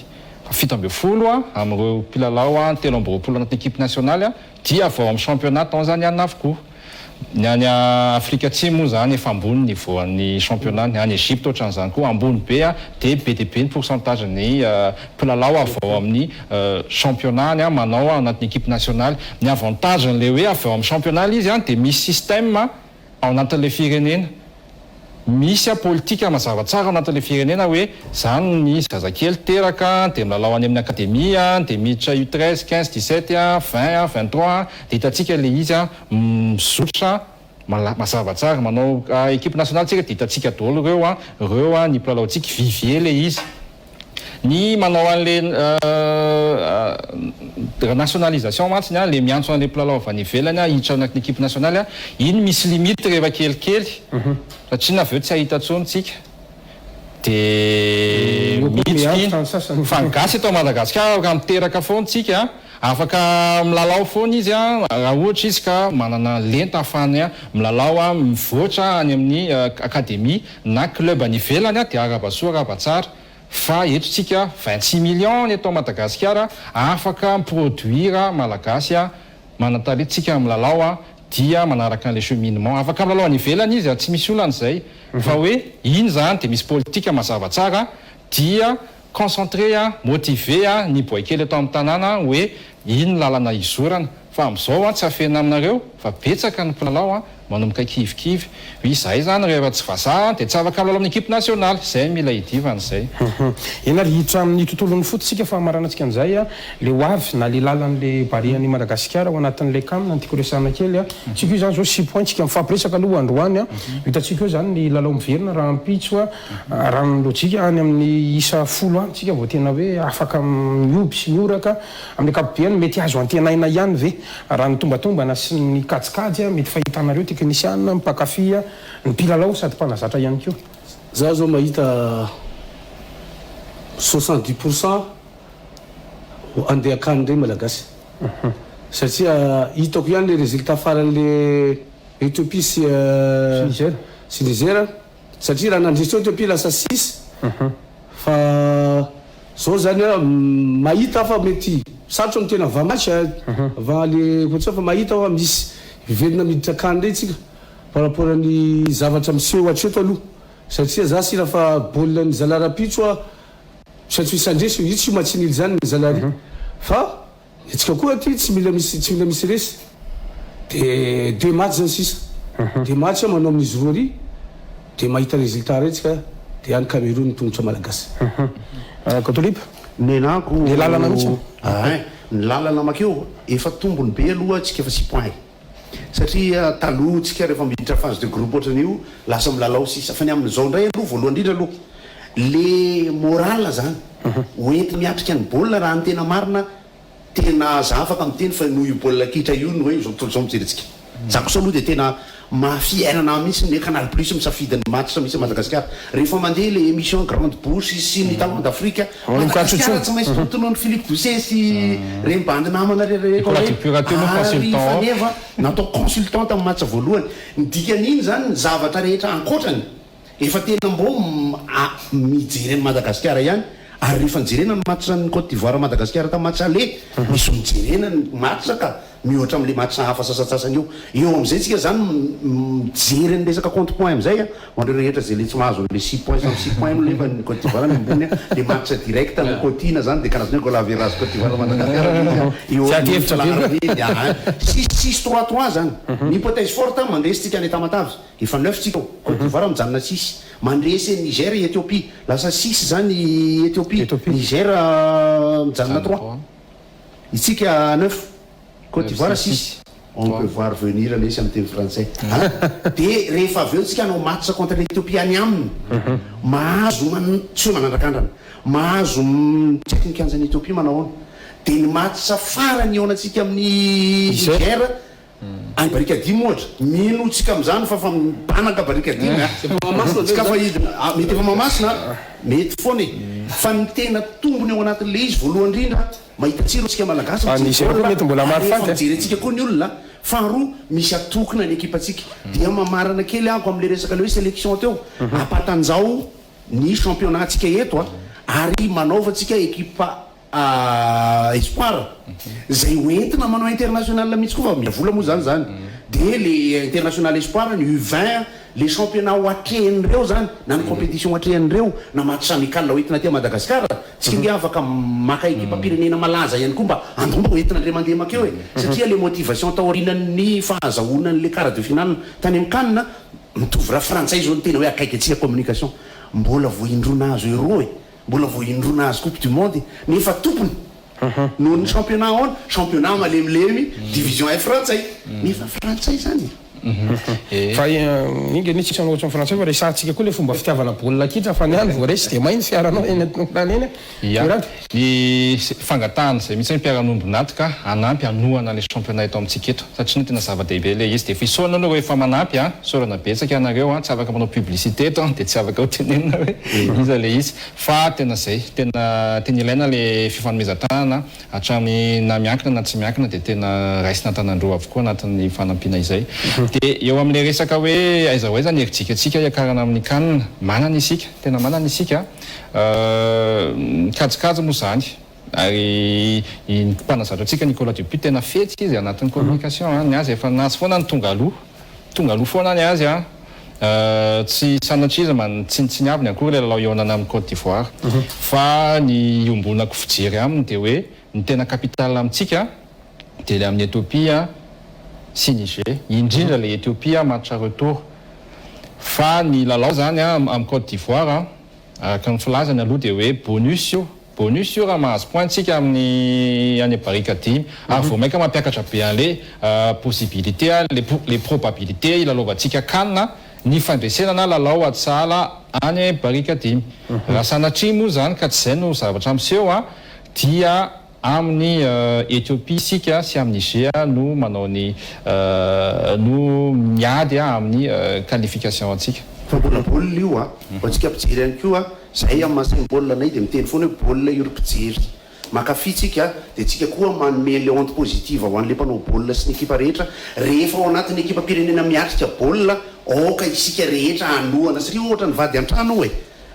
fa 70 amin'ireo mpilalao 13 anaty ekipe nasionaly dia vao amin'ny championnat tanzaniana avokoa ny any Afrika Atsimo moa zany efa ambony niveau an'ny championnat ny any Egypte ohatran'izany koa ambony be dia be dia be ny pourcentage ny mpilalao avao amin'ny championnat ny manao anatin'ny ekipe nasionaly ny avantage n'le hoe avao amin'ny championnat izy dia misy système ao anatin'le firenena misy politika mazava tsara anatin'le firenena hoe zany ny zazakely teraka dia milalao any amin'ny akademia dia miditra U13 15 17 20 23 dia hitantsika le izy mizotra mazava tsara manao ekipe nasionaly tsika dia hitantsika daholo ireo ny mpilalao-tsika vivier le izy ny manao an'le nationalisation mantsiny le miantso an'le mpilalao avy any ivelany hiditra anatin'ny ekipe nasionaly iny misy limite rehefa kelikely satria naveo tsy ahita tsontsika dia mihitsy fa gasy eto Madagasikara raha miteraka foantsika afaka milalao foana izy raha ohatra izy ka manana lenta ahafahany milalao mivoatra any amin'ny akademia na club any ivelany dia arabasoa arabatsara fa eto tsika 26 millions eto Madagasikara afaka miproduire malagasy manantaletsika milalao dia manaraka an'le cheminement afaka milalao any ivelany izy tsy misy olana izay fa hoe iny zany dia misy politika mazava tsara dia concentré motivé ny boakely eto amin'ny tanàna hoe iny lalana izorana fa amin'izao tsy afena aminareo fa betsaka ny mpilalao manomboka kivikivy izay zany rehefa tsy vazaha dia tsy afaka milalao amin'ny ekipe nasionaly izay mila hidivana izay ena ry hiditra amin'ny tontolon'ny fototsika fa maranantsika an'izay le hoavy na le lalan'le barian'ny Madagasikara ao anatin'le kamina ny tiako resahana kely tsika io zany zao 6 points tsika mifampiresaka aloha androany hitantsika eo zany ny lalao miverina raha ampitso raha ny lojika any amin'ny isa 10 tsika vao tena hoe afaka mioby sy mioraka amin'ny akapobeany mety azo antenaina ihany ve raha ny tombatombana sy ny kajikajy mety fahitanareo teknisiana mipakafia ny mpilalao sady mpanazatra ihany koa za zao mahita 70% andeha akany regny malagasy satria hitako ihany le résultat faran'le Éthiopie sy Niger satria raha nandritra Éthiopie lasa 6 fa zao zany mahita fa mety sarotra ny tena va match va le koatsa fa mahita fa misy velona miditra akany ndray tsika par rapport any zavatra miseho atreto aloha satria za sy rafa baolina ny zalarapitso satria isandresy io tsy matsinily zany ny zalary fa etsika koa aty tsy mila misy resy de 2 match zany sisa 2 match manao amin'izy roa ry de mahita résultat ray tsika de any Cameroun tongotra malagasy Kotolipa nenako ny lalana mihitsy ny lalana makeo efa tombony be aloha tsika efa 6 points satria taloha tsika rehefa miditra phase de groupe ohatran'io lasa milalao sisa fa ny amin'izao ndray aloha voalohany indrindra aloha le moral zany hoenty miatrika ny baolina raha ny tena marina tena za afaka miteny fa noho io baolina kitra io no hoe zao tontolo zao mijerentsika zako so aloha dia tena mafiainana mihitsy ny Canal Plus misafidy ny match misy Madagasikara rehefa mandeha le émission grande bourse sy ny talent d'Afrique Madagasikara tsy maintsy tontolon'ny Philippe Doucet sy reny bandy namana rehefa natao consultant amin'ny match voalohany ny dikan'iny zany ny zavatra rehetra ankoatrany efa tena mbo mijerena Madagasikara ihany ary rehefa nijerena ny match ny Côte d'Ivoire Madagasikara ta match aller misy mijerena ny match ka mihoatra am'le match hafa sasasasany eo am'izay tsika zany mijery ny resaka compte point am'izay a andreo rehetra zay le tsy mahazo le 6 points sans 6 points lefa ny Côte d'Ivoire ambony le match direct ny Cotina zany de karazany goal average Côte d'Ivoire Madagascar eo 6-3-3 zany l'hypothèse forte mandresy tsika ny Tamatavy efa 9 tsika Côte d'Ivoire mijanona 6 mandresy Niger Éthiopie lasa 6 zany Éthiopie Niger mijanona 3 itsika 9 Côte d'Ivoire 6 on peut voir venir les champions français de rehefa avy eo tsika anao match contre l'Éthiopie any aminy mahazo tsy manandrakandrana mahazo tsaiky ny kanjany Éthiopie manao de ny match farany eo antsika amin'ny Niger any barika 10 ohatra mino tsika am'izany fa mibanaka barika 10 tsika fa mety efa mamasina mety foana fa ny tena tombony ao anatin'le izy voalohany indrindra mahita tsiro tsika malagasy mety mbola marifaty jerentsika koa ny olona faharoa misy atokona ny ekipa tsika dia mamarana kely ako am'le resaka le hoe sélection teo apatan'izao ny championnat tsika eto ary manaovatsika ekipa espoir zay hoentina manao international mihitsy koa fa miavola moa zany de le international espoir ny U20 les championnats oatrehan'ireo zany na ny compétition oatrehan'ireo na match amical hoentina ty Madagascar tsika nge afaka maka ekipa pirenena malaza ihany koa mba andomba hoentina ndre mandeha makeo satria le motivation taorinan'ny fahazahoanan'le quart de finale tany amin'ny CAN mitovy raha frantsay zao ny tena hoe akaiky atsika communication mbola voaindrona azo euro mbola voaindrona azy coupe du monde nefa tompony noho ny championnat malemilemy division F frantsay nefa frantsay zany fa inge ny tsika ohatry français fa resantsika koa le fomba fitiavana baolina kitra fa niany voaresy de mainy fiaranao eny eny ny fangatahana zay mihitsy mpiaranombo natika anampy anohana le championnat eto amintsika eto satria ny tena zava-dehibe le izy de fa isaorana anao rehefa manampy saorana betsaka anareo tsy afaka manao publicité eto de tsy afaka ho tenenina hoe iza le izy fa tena zay tena ilaina le fifanomezan-tanana hatramin'ny na miankina na tsy miankina de tena raisina tanandreo avokoa anatin'ny fanampiana izay de eo am'le resaka hoe aiza hoe zany heritsika tsika iakarana amin'ny CAN manana isika tena manana isika kajikajy moa zany ary ny mpanazatra atsika Nicolas Dupuis tena fetsy izy anatin'ny communication ny azy efa nazy foana ny tonga aloha foana ny azy tsy sanatria izy tsy niaviny akory le lalao ionana amin'ny Côte d'Ivoire fa ny ombonako fijery aminy de hoe ny tena capitale amintsika de le amin'ny Éthiopie sy Niger indrindra le Éthiopie match retour fa ny lalao zany amin'ny Côte d'Ivoire araka ny filazany aloha de hoe bonus io raha mahazo point tsika amin'ny any barika 10 ary vao maika mampiakatra be an'le possibilité les probabilités ilalaovantsika CAN ny fandresena na lalao atsala any barika 10 raha sanatria moa zany ka tsy zay no zavatra miseho dia amin'ny Éthiopie sika sy amin'ny Niger no manao ny no miady amin'ny qualification atsika fa mbola baolina io atsika mpijery ihany koa zay amin'ny mahasainy baolina anay de miteny foana hoe baolina io ry mpijery makafy tsika de tsika koa manome le onde positive ho an'le mpanao baolina sy ny ekipa rehetra rehefa ao anatin'ny ekipa pirenena miatrika baolina oka isika rehetra anohana satria ohatra ny vady an-trano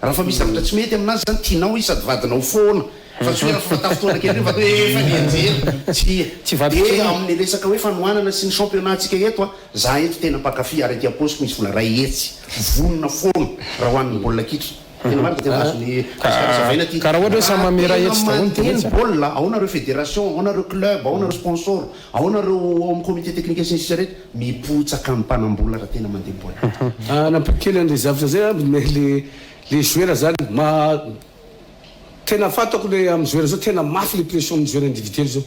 raha fa misy zavatra tsy mety aminazy zany tianao i sady vadinao foana fa tsy hoe raha fatafotoana kely fa hoe efa nianjery tsy de amin'ny resaka hoe fanohanana sy ny championnat tsika eto za eto tena mpakafy ary aty aposiko misy vola ray etsy vonona foana raha hoan'ny baolina kitra tena marika tena azony zavaina ty karaha ohatra hoe samy mamera etsy daholo teny baolina ao nareo fédération ao nareo club ao nareo sponsor ao nareo amin'ny comité technique sy ny sisa rehetra mipotsaka amin'ny mpanambola raha tena mandeha baolina nampikely an'le zavatra zay le joueur zany tena fatako le amin'ny joueur zao tena mafy le pression amin'ny joueur individuel zao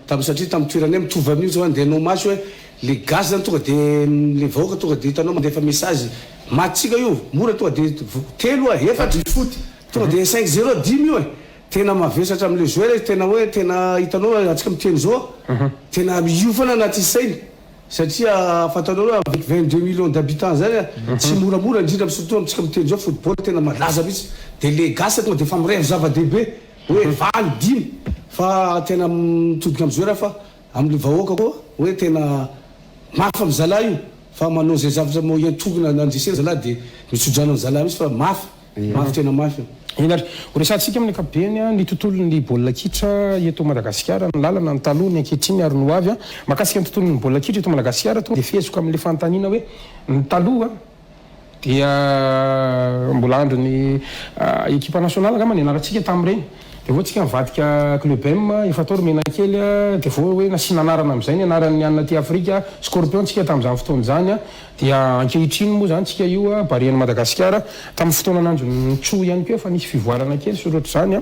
tamin'ny satria tamin'ny toerana mitovy amin'io zao andeha anao match hoe le gaz zany tonga de le vahoaka tonga de hitanao mandefa message matchika io mora tonga de telo efatra foty tonga de 5-0 dimy io tena mavesatra amin'le joueur tena hoe tena hitanao atsika miteny zao tena miofana anaty sainy satria fatanao hoe avec 22 millions d'habitants zany tsy moramora indrindra surtout amitsika miteny zao football tena malaza mihitsy de le gasa tonga de fa mireva zava-dehibe hoe valy dimy fa tena mitodika amin'ny joueur fa amin'ny vahoaka koa hoe tena mafy amin'ny zala io fa manao zay zavatra mo iantokona nandresena zala de mitsodrana amin'ny zala mihitsy fa mafy tena mafy Inary horesantsika amin'ny ankapobeny ny tontolon'ny baolina kitra eto Madagasikara ny lalana ny taloha ny ankehitriny ary no avy makasika ny tontolon'ny baolina kitra eto Madagasikara to dia fihezoko amin'ilay fanontaniana hoe ny taloha dia mbola andro ny ekipa nasional angamba ny anaratsika tamin'ireny dia vao tsika mivadika club M efa tao romena kely dia vao hoe nasiana anarana amin'izay ny anaran'ny anina ty Afrika Scorpion tsika tamin'izany fotoana izany dia ankehitriny moa zany tsika io barian'ny Madagasikara tamin'ny fotoana anandro ny tso ihany koa efa nisy fivoarana kely sy ohatr'izany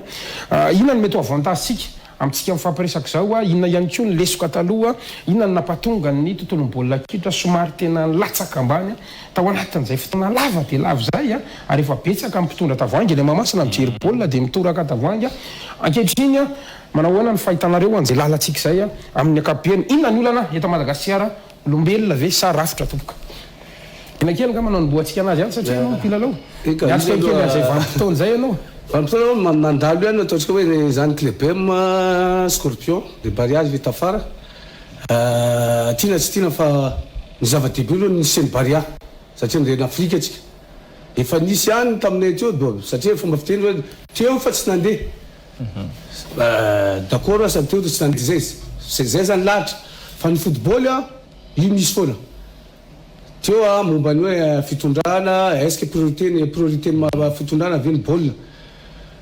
inona no mety ho avantage sika amintsika mifampiresaka zao inona ihany koa ny lesoka taloha inona ny nampatonga ny tontolon'ny baolina kitra somary tena latsaka ambany tao anatin'izay fotoana lava dia lava zay ary efa betsaka mpitondra tavoangy ilay mamasina mijery baolina dia mitoraka tavoangy ankehitriny manao ahoana ny fahitanareo an'izay lalantsika zay amin'ny ankapobeny inona ny olana eto Madagasikara olombelona ve sa rafitra tompoka ina kely nga manao ny boatsika anazy any satria anao mpilalao miatrika kely an'izay vanim-potoana zay ianao vanim-potoana mandalo ihany ataontsika hoe zany club M Scorpion de Bariage vita afara tiana tsy tiana fa ny zava-dehibe aloha nisy Baria satria nireny Afrika atsika efa nisy ihany taminay teo satria fomba fiteny hoe teo fa tsy nandeha d'accord sady teo tsy nandeha zay zany lahatra fa ny football io misy foana teo momba ny hoe fitondrana est-ce que priorité ny fitondrana ve ny baolina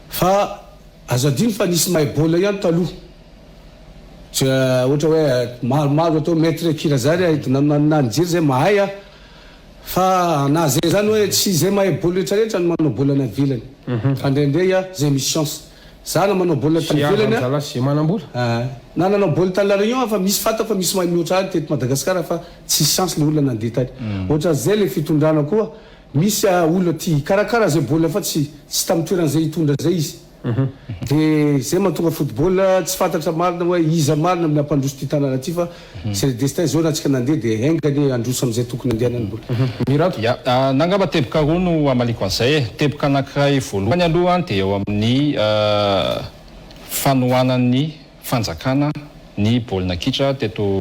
fa azo adiny fa nisy mahay baolina ihany taloha ohatra hoe maromaro atao maître Kirazary na nijery zay mahay fa na zay zany hoe tsy zay mahay baolina rehetrarehetra no manao baolina velany ka ndraindray zay misy chance zana manao baolina tany velany sy manambola na nanao baolina tany La Réunion fa misy fata fa misy mahay mihoatra any teto Madagasikara fa tsy chance le olona nandeha tany ohatra zay le fitondrana koa misy olona ty karakara zay baolina fa tsy tamin'ny toeran'izay hitondra zay izy dia zay mahatonga football tsy fantatra marina hoe iza marina amin'ny ampandroso ty tanàna ty fa c'est le destin zao na antsika nandeha dia engany androso amin'izay tokony andehanany bola mirato nangamba teboka roa no amaliko an'izay teboka anankiray voalohany aloha dia eo amin'ny fanohanan'ny fanjakana ny baolina kitra teto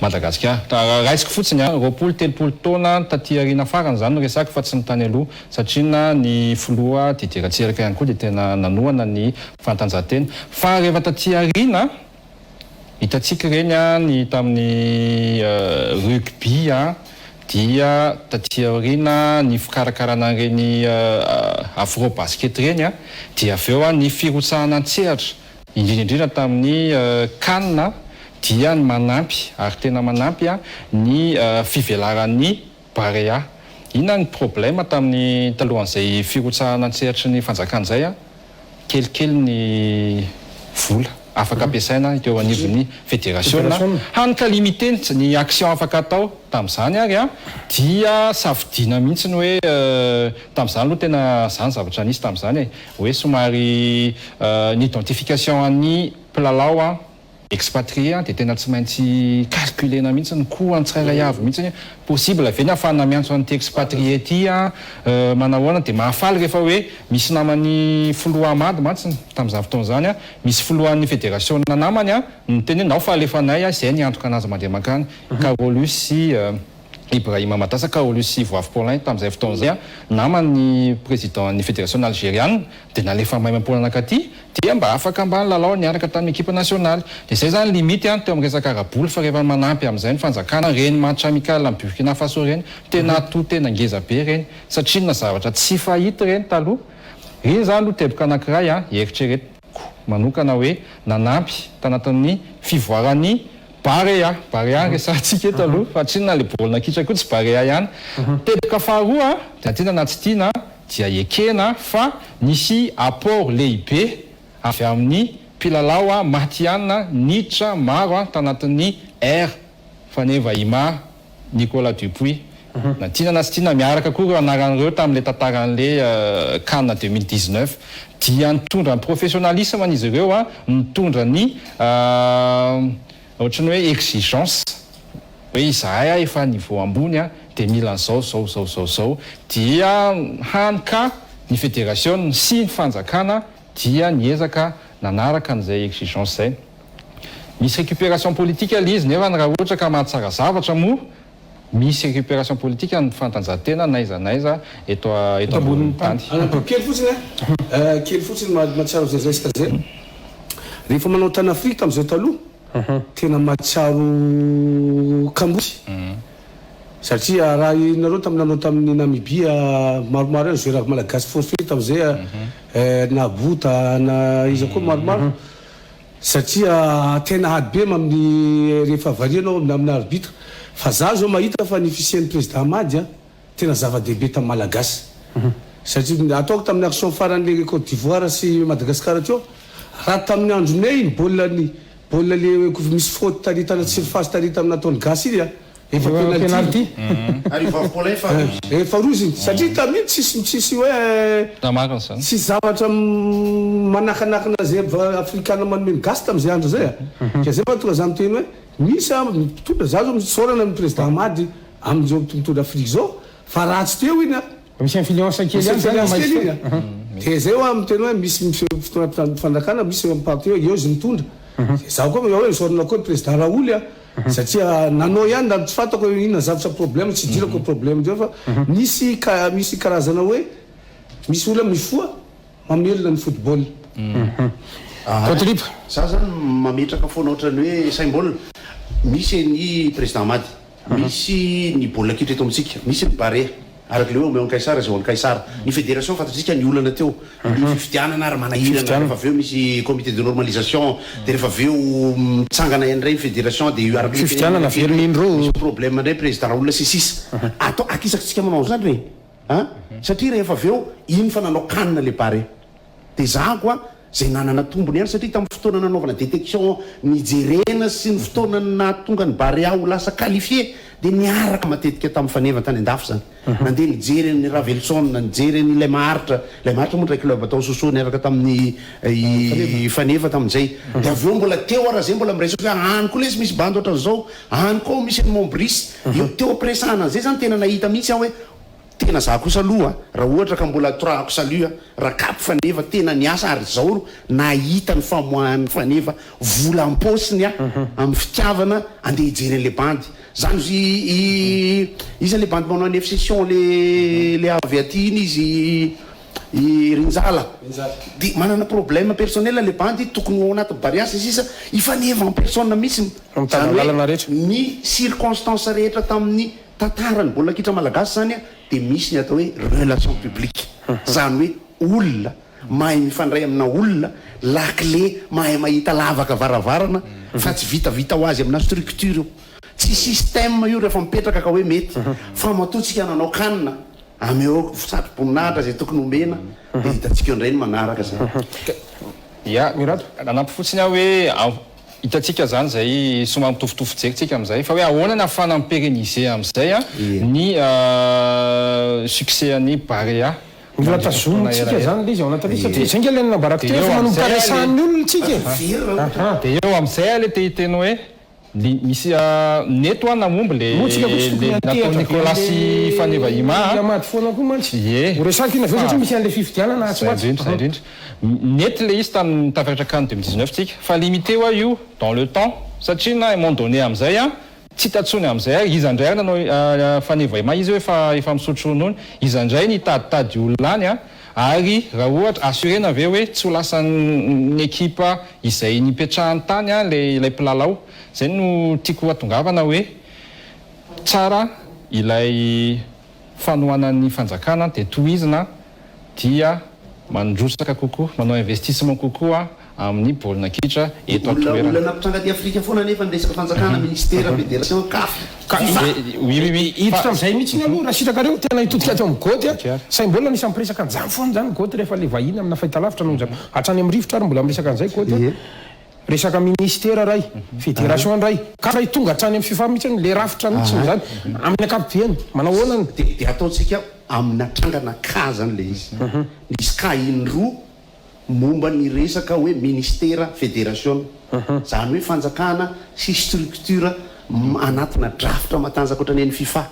Madagasikara raisiko fotsiny roapolo telopolo taona taty arina farany zany no resaka fa tsy nitany aloha satria ny filoha Didier ihany koa dia tena nanohana ny fanatanjahantena fa rehefa taty arina hitantsika reny ny tamin'ny rugby dia taty arina ny fikarakarana reny afro-basket reny dia avy eo ny firotsahana an-tsehatra indrindrindrindra tamin'ny Cannes dia ny manampy ary tena manampy ny fivelaran'ny Barea inona ny problème tamin'ny talohan'izay firotsahana an-tsehatry ny fanjakana zay kelikely ny vola afaka ampiasaina teo anivon'ny fédération hanika limité ny action afaka atao tamin'izany ary dia safidiana mihitsy ny hoe tamin'izany aloha tena zany zavatra nisy tamin'izany hoe somary ny identification an'ny mpilalao expatrié dia tena tsy maintsy calculena mihitsy ny koa tsirairay avy mihitsy possible ve ny afana miantso an'ity expatrié ty manahoana dia mahafaly rehefa hoe misy namany filoha mady mantsy tamin'izany fotoana zany misy filohan'ny fédération namany ny teny hoe nao fa alefanay zay ny antoka anazy mandeha makany Carolus sy Ibrahima Matassa Carolus sy Voavy Paulin tamin'izay fotoana zay namany président ny fédération algérienne dia nalefa mahay mampoana anakaty dia mba afaka mba lalao niaraka tamin'ny équipe nationale dia zay zany limite teo amin'ny resaka araboly fa rehefa manampy amin'izay ny fanjakana reny match amical amin'ny Burkina Faso reny tena to tena ngeza be reny satria na zavatra tsy fahita reny taloha reny zany aloha teboka anankiray eritreretiko manokana hoe nanampy tanatin'ny fivoaran'ny Barea resantsika eto aloha fa tsy na le baolina kitra koa tsy Barea ihany teboka faharoa dia tena na tsy tiana dia ekena fa nisy apport lehibe avy amin'ny mpilalao matiana nitra maro tanatin'ny R faneva ima Nicolas Dupuis na tiana na tsy tiana miaraka koa ireo anaran'ireo tamin'ilay tantaran'ilay Cannes 2019 dia nitondra ny professionnalisme an'izy ireo nitondra ny ohatrany hoe exigence hoe izahay efa niveau ambony dia mila zao dia hanika ny fédération sy ny fanjakana dia niezaka nanaraka an'izay exigence zay misy récupération politique izy nefa raha ohatra ka mahatsara zavatra moa misy récupération politique ny fantanjahantena naiza eto ambony tany. Kely fotsiny kely fotsiny mahatsaro zay resaka zay. Rehefa manao tany Afrika tamin'izay taloha tena mahatsaro Kambodja. Satria raha nareo tamin'ny tamin'ny Namibia maromaro joueur malagasy forfait tamin'izay Nabota na izy koa maromaro. Satria tena hady be amin'ny rehefa varianao amin'ny arbitre. Fa za zao mahita fa ny fisian'ny président Hamady tena zava-dehibe tamin'ny malagasy. Satria ataoko tamin'ny action faran'le Côte d'Ivoire sy Madagascar teo. Raha tamin'ny andronay ny baolina le misy faute taritana surface taritana nataony gasy izy efa penalty. Arriva Paulin Farouziny satria tamin'ny tsisy hoe tamarina zany. Tsy zavatra manakanakana zay afrikana manome gasy tamin'izay andro zay. Ka zay fa tonga za miteny hoe misy mitondra za zao misaorana amin'ny président Hamady amin'izao mitondra Afrique zao fa ratsy teo iny misy influence kely zany. De zay ho miteny hoe misy fotoana fanjakana misy mipaty eo izy mitondra. Za koa hoe misaorana koa président Raoul satria nanao ihany da tsy fantako hoe inona zavatra problème tsy dirako problème teo fa misy karazana hoe misy olona mifoa mamelona ny football. Kotrip za zany mametraka foana ohatrany hoe saim-baolina misy ny président Hamady, misy ny baolina kitra eto amintsika, misy ny Barea araka le hoe omeo Kaisara zao Kaisara. Ny fédération fantatsika ny olana teo ny fifidianana ary manahirana rehefa aveo misy comité de normalisation de rehefa aveo mitsangana indray ny fédération de araka fifidianana verindro problème ndray président Raoul sisisa atao akisaksika manao zany re satria rehefa aveo iny fa nanao kanina le Barea de za koa zay nanana tombony ihany satria tamin'ny fotoana nanaovana détection nijerena sy ny fotoana nahatonga ny Barea ho lasa qualifié de niaraka matetika tamin'ny faneva tany andafo zany nandeha nijery ny Ravelson nijery ny Ilay Maharitra moa ndray club atao soso niaraka tamin'ny faneva tamin'izay de aveo mbola teo raha zay mbola miresaka hoe any koa lesy misy bandy ohatran'izao any koa misy ny Montbrice eo teo presana zay zany tena nahita mihitsy aho hoe tena za kosa aloha raha ohatra ka mbola troako salut raha kapy faneva tena niasa ary zao nahita ny famoahan'ny faneva vola am-posiny amin'ny fitiavana andeha hijery an'le bandy zany izy le bandy manao ny session le avy aty iny izy Rinzala de manana problème personnel le bandy tokony ao anaty bariasy sisa ifaneva en personne misy ny circonstance rehetra tamin'ny tantarany baolina kitra malagasy zany de misy ny atao hoe relation publique zany hoe olona mahay mifandray amina olona lakle mahay mahita lavaka varavarana fa tsy vitavita ho azy amina structure tsy système io rehefa mipetraka ka hoe mety fa matotsika nanao kanina ameo satroboninahitra zay tokony omena de hitatsika indray ny manaraka zay mirato nanampy fotsiny aho hoe hitatsika zany zay somary mitovitovy jerytsika am'izay fa hoe ahoana ny ahafana mipéréniser am'izay ny succès an'ny Barea mila tazomitsika zany le izy ao anaty satria zay nge nambaraka teo fa manomkaresan'ny olona tsika de eo am'izay le tehiteny hoe misy neto namomby le natao Nicolas sy faneva Hamady foana koa mantsy resaky ina aveo satria misy an'le fifidianana indrindra nety le izy tamin'ny taveratra CAN 2019 tsika fa limité hoa io dans le temps satria na moment donné am'izay tsy tatsony am'izay izy andray nanao faneva izy hoe efa misotro ronono izy andray nitaditady olona any ary raha ohatra assurena aveo hoe tsy ho lasan'ny ekipa izay nipetrahany tany ilay mpilalao zay no tiako hatongavana hoe tsara ilay fanohanan'ny fanjakana de tohizina dia mandrosaka kokoa manao investissement kokoa amin'ny baolina kitra eto atoerana olona napitranga ty Afrika foana nefa ny resaka fanjakana ministère fédération CAF hiditra am'izay mihitsy ny aloha raha sitrakareo tena hitodika ato amin'ny goty saim-baolina misy ampiresaka an'izany foana zany goty rehefa le vahiny amina fahitalavitra no hatrany amin'ny rivotra ary mbola miresaka an'izay goty resaka ministère ray fédération ray ka ray tonga hatrany amin'ny FIFA mihitsy le rafitra mihitsy zany amin'ny ankapobeny manao ahoana de ataontsika amin'ny atrangana ka zany le izy nisy ka indroa momba ny resaka hoe ministère fédération zany hoe fanjakana sy structure anatina drafitra matanjaka ohatrany ny FIFA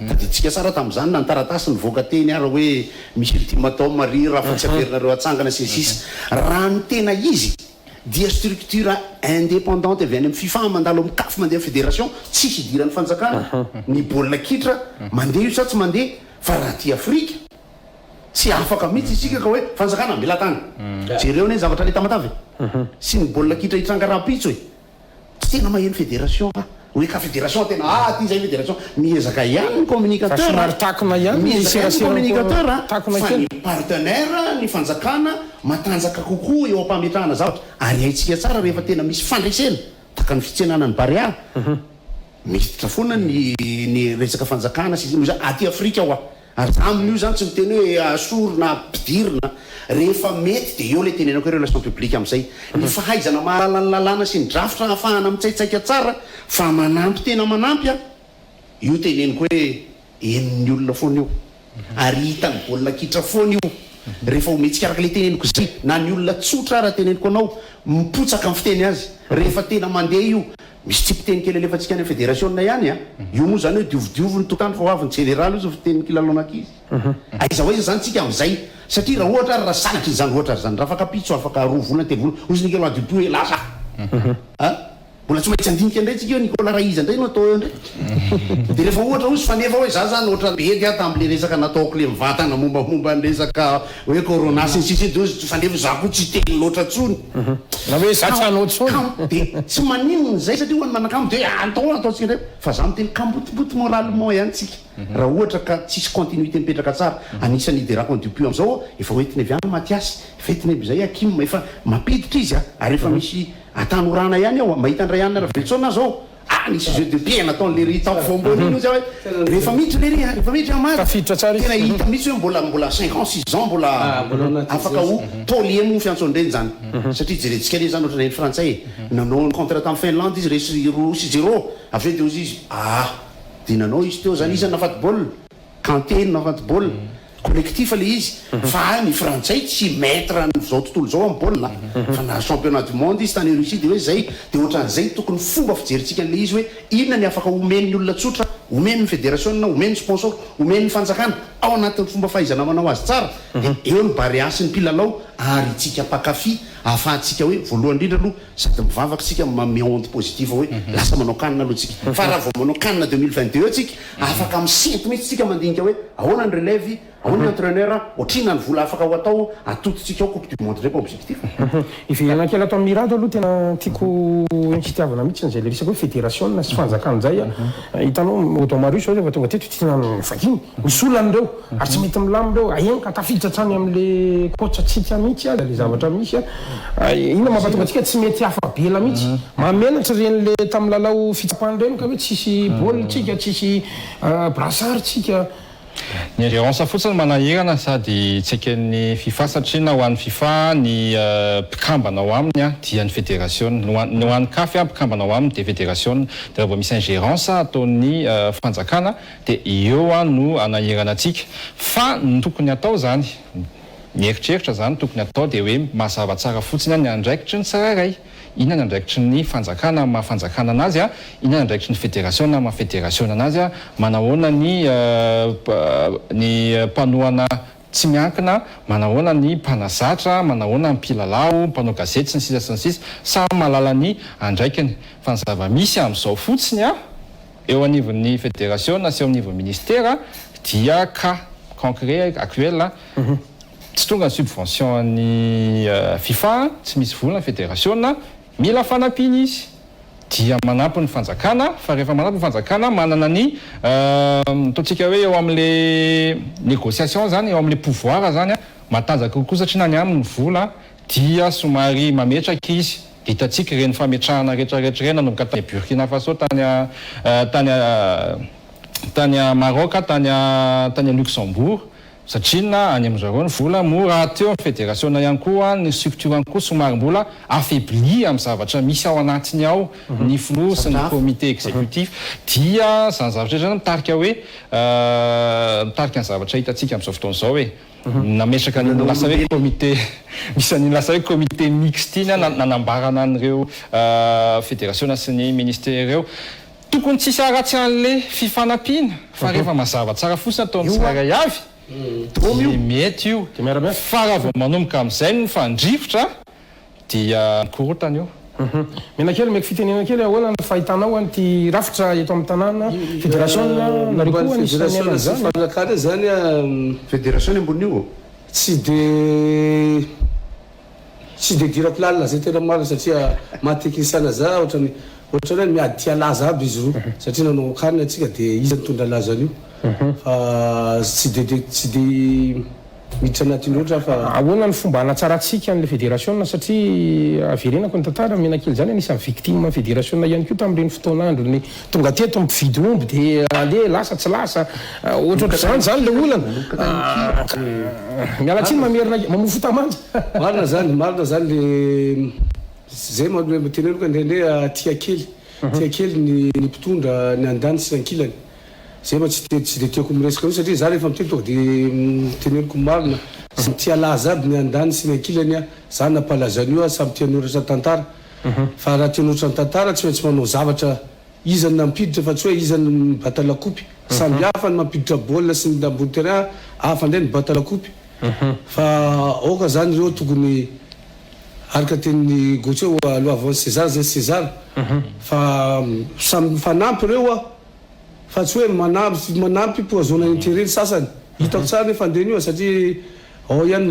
taditsika tsara tamin'izany na nytaratasy nivoaka teny ara hoe misy ultimatum mari raha fa tsy averinareo atsangana sy sisa raha ny tena izy dia structure indépendante avy any amin'ny FIFA mandalo mikafy mandeha fédération tsisy idiran'ny fanjakana ny baolina kitra mandeha io sa tsy mandeha fa raha ty Afrika tsy afaka mihitsy isika ka hoe fanjakana mila tany jereo ne zavatra le tamatavy sy ny baolina kitra hitranga rapitso tsy tena maheno fédération hoe ka fédération tena ty zay fédération miezaka ihany ny communicateur takona ihany miezaka ihany communicateur fa ny partenaire ny fanjakana matanjaka kokoa eo ampametrahana zavatra ary haitsika tsara rehefa tena misy fandraisena taka ny fitsenana ny barea miditra foana ny resaka fanjakana sy aty Afrika ao ary za amin'io zany tsy miteny hoe asorona mpidirina rehefa mety de eo le tenenako hoe relation publique amin'izay ny fahaizana mahalala ny lalàna sy ny drafitra ahafahana mitsaitsaika tsara fa manampy tena manampy io teneniko hoe eniny olona foana io ary hitany baolina kitra foana io rehefa ometsika araka le teneniko zay na ny olona tsotra raha teneniko anao mipotsaka amin'ny fiteny azy rehefa tena mandeha io misy tsy mpiteny kely alefatsika any fédération ihany io moa zany hoe diovy ny tokantany fa hoaviny général io zay fiteny kilalaonakizy aiza hoe zany tsika amin'izay satria raha ohatra raha sanatry zany ohatra zany raha afaka pitso afaka roa volana telo volana ozy ny kelo dupu hoe lasa mbola tsy maintsy andinika indray tsika eo Nicolas Raiza indray no atao eo indray de rehefa ohatra ozy fanefa hoe za zany ohatra be dia tam'le resaka nataoko le mivatana mombamomba ny resaka hoe corona sy ny sisy de ozy fanefa za koa tsy teny loatra tsony na hoe za tsy hanao tsony de tsy maninona zay satria hoany manakamo de ataotsika ndray fa za miteny kambotiboty moralement ihany tsika raha ohatra ka tsisy continuité mipetraka tsara anisany iderako ny dupu am'izao efa hoetiny avy any Mathiasy efa hoetiny avy zay Hakim efa mampiditra izy ary efa misy atanorana ihany ao mahita andray ihany raha velitsona zao nisy jeu de pied nataony le ry tao fombony iny zay hoe rehefa miditra le ry rehefa miditra tafiditra tsara tena hita mihitsy hoe mbola 5 ans 6 ans mbola afaka ho taulier mo fiantsony reny zany satria jerentsika le zany ohatran'ny frantsay nanao ny contrat en Finlande izy resy 0-0 aveo de ozy izy de nanao izy teo zany isany nafaty baolina Kanté nafaty baolina collectif le izy fa ny frantsay tsy maître zao tontolo zao amin'ny baolina fa na championnat du monde izy tany Russie de hoe zay de ohatran'izay tokony fomba fijeritsika an'le izy hoe inona ny afaka omeny ny olona tsotra omeny ny fédération omeny ny sponsor omeny ny fanjakana ao anatin'ny fomba fahaizana manao azy tsara eo ny barea sy ny mpilalao ary tsika pakafy ahafahantsika hoe voalohany indrindra aloha sady mivavaka tsika mame onde positive hoe lasa manao kanina aloha tsika fa raha vao manao kanina 2022 tsika afaka misety mihitsy tsika mandinika hoe ahoana ny relève ahoana ny entraîneur otrina ny vola afaka ho atao atototsika ao coupe du monde ndraiky objectif ivenankely ato amin'ny rado aloha tena tiako insitiavana mihitsy n'izay le resaka hoe fédération sy fanjakana zay hitanao automarius zao rehefa tonga teto tinany vakiny misy olan'ireo ary tsy mety milamindreo ahenka tafiditra trany amin'le coach atsika mihitsy aza le zavatra misy inona mampatonga atsika tsy mety hafa bela mihitsy mamenatra ren'le tamin'ny lalao fitsapany reny ka hoe tsisy baolitsika tsisy brassard tsika ny gérance fotsiny manahirana sady tsy eken'ny FIFA satria na ho an'ny FIFA ny mpikambana ao aminy dia ny fédération ny ho an'ny CAF mpikambana ao aminy de fédération de raha vao misy un gérance ataon'ny fanjakana de eo no anahirana atsika fa ny tokony atao zany mieritreritra zany tokony atao de hoe mazava tsara fotsiny ny andraikitry ny tsararay inona ny andraikitry ny fanjakana mahafanjakana anazy inona ny andraikitry ny fédération na mahafédération anazy manahoana ny mpanohana tsy miankina manahoana ny mpanazatra manahoana ny mpilalao mpanao gazety sy ny sisa sy ny sisa samy mahalala ny andraikiny fa ny zava-misy amin'izao fotsiny eo anivon'ny fédération sy eo anivon'ny ministère dia cas concret actuel tsy tonga ny subvention ny FIFA tsy misy vola ny fédération mila fanampiana izy dia manampy ny fanjakana fa rehefa manampy ny fanjakana manana ny ataontsika hoe eo amin'le négociation zany eo amin'le pouvoir zany matanjaka kokoa satria nany amin'ny vola dia somary mametraka izy hitantsika reny fametrahana rehetrarehetra reny nanomboka tany Burkina Faso tany Maroc tany Luxembourg satria any amin'izareo ny vola mora teo ny fédération ihany koa ny structure ihany koa somary mbola affaibli amin'ny zavatra misy ao anatiny ao ny flou sy ny comité exécutif dia zany zavatra zany mitarika hoe mitarika ny zavatra hitantsika amin'izao fotoana izao hoe nametraka ny lasa hoe comité misy ny lasa hoe comité mixte iny nanambarana an'ireo fédération sy ny ministère ireo tokony tsisy aratsy an'le fifanampiana fa rehefa mazava tsara fotsiny ataon'ny tsiraray avy mety io fa raha vao manomboka amin'izay ny fandrivotra dia korotana io. Mena kely meky fitenena kely ahoana ny fahitanao an'ity rafitra eto amin'ny tanàna fédération nareo koa nisy fédération sy fanjakana zany fédération ambony io tsy de dirako lalina zay tena marina satria mahateknisana za ohatrany hoe miady tia laza aby izy roa satria nanao kanina atsika de izy mitondra lazan'io fa tsy de miditra anatiny loatra fa ahoana ny fomba anatsaratsika an'le fédération satria averenako ny tantara mena kely zany anisany victime fédération ihany koa tamin'ireny fotoan'andro ny tonga teto mividy omby de andeha lasa tsy lasa ohatrohatr'izany zany le olana mialatsiny mamerina mamofo tamanja marina zany le zay matenenoko ndraindray tia kely ny mpitondra ny andany sy ankilany zay ma tsy de tiako miresaka io satria za rehefa miteny tonga de teneniko marina sy tia laza aby ny andany sy ny ankilany za nampalazan'io samy tianoratra tantara fa raha tianoratra ny tantara tsy maintsy manao zavatra izany nampiditra fa tsy hoe izany mibata lakopy samby hafa ny mampiditra baolina sy ny ambony terrain hafa ndray mibata lakopy fa aoka zany reo tokony araka tenin'ny Gauthier aloha avant César zay César fa samy mifanampy reo fa tsy hoe manampy poazona intérêt sasany hitako tsara nefa andehan'io satria ao ihany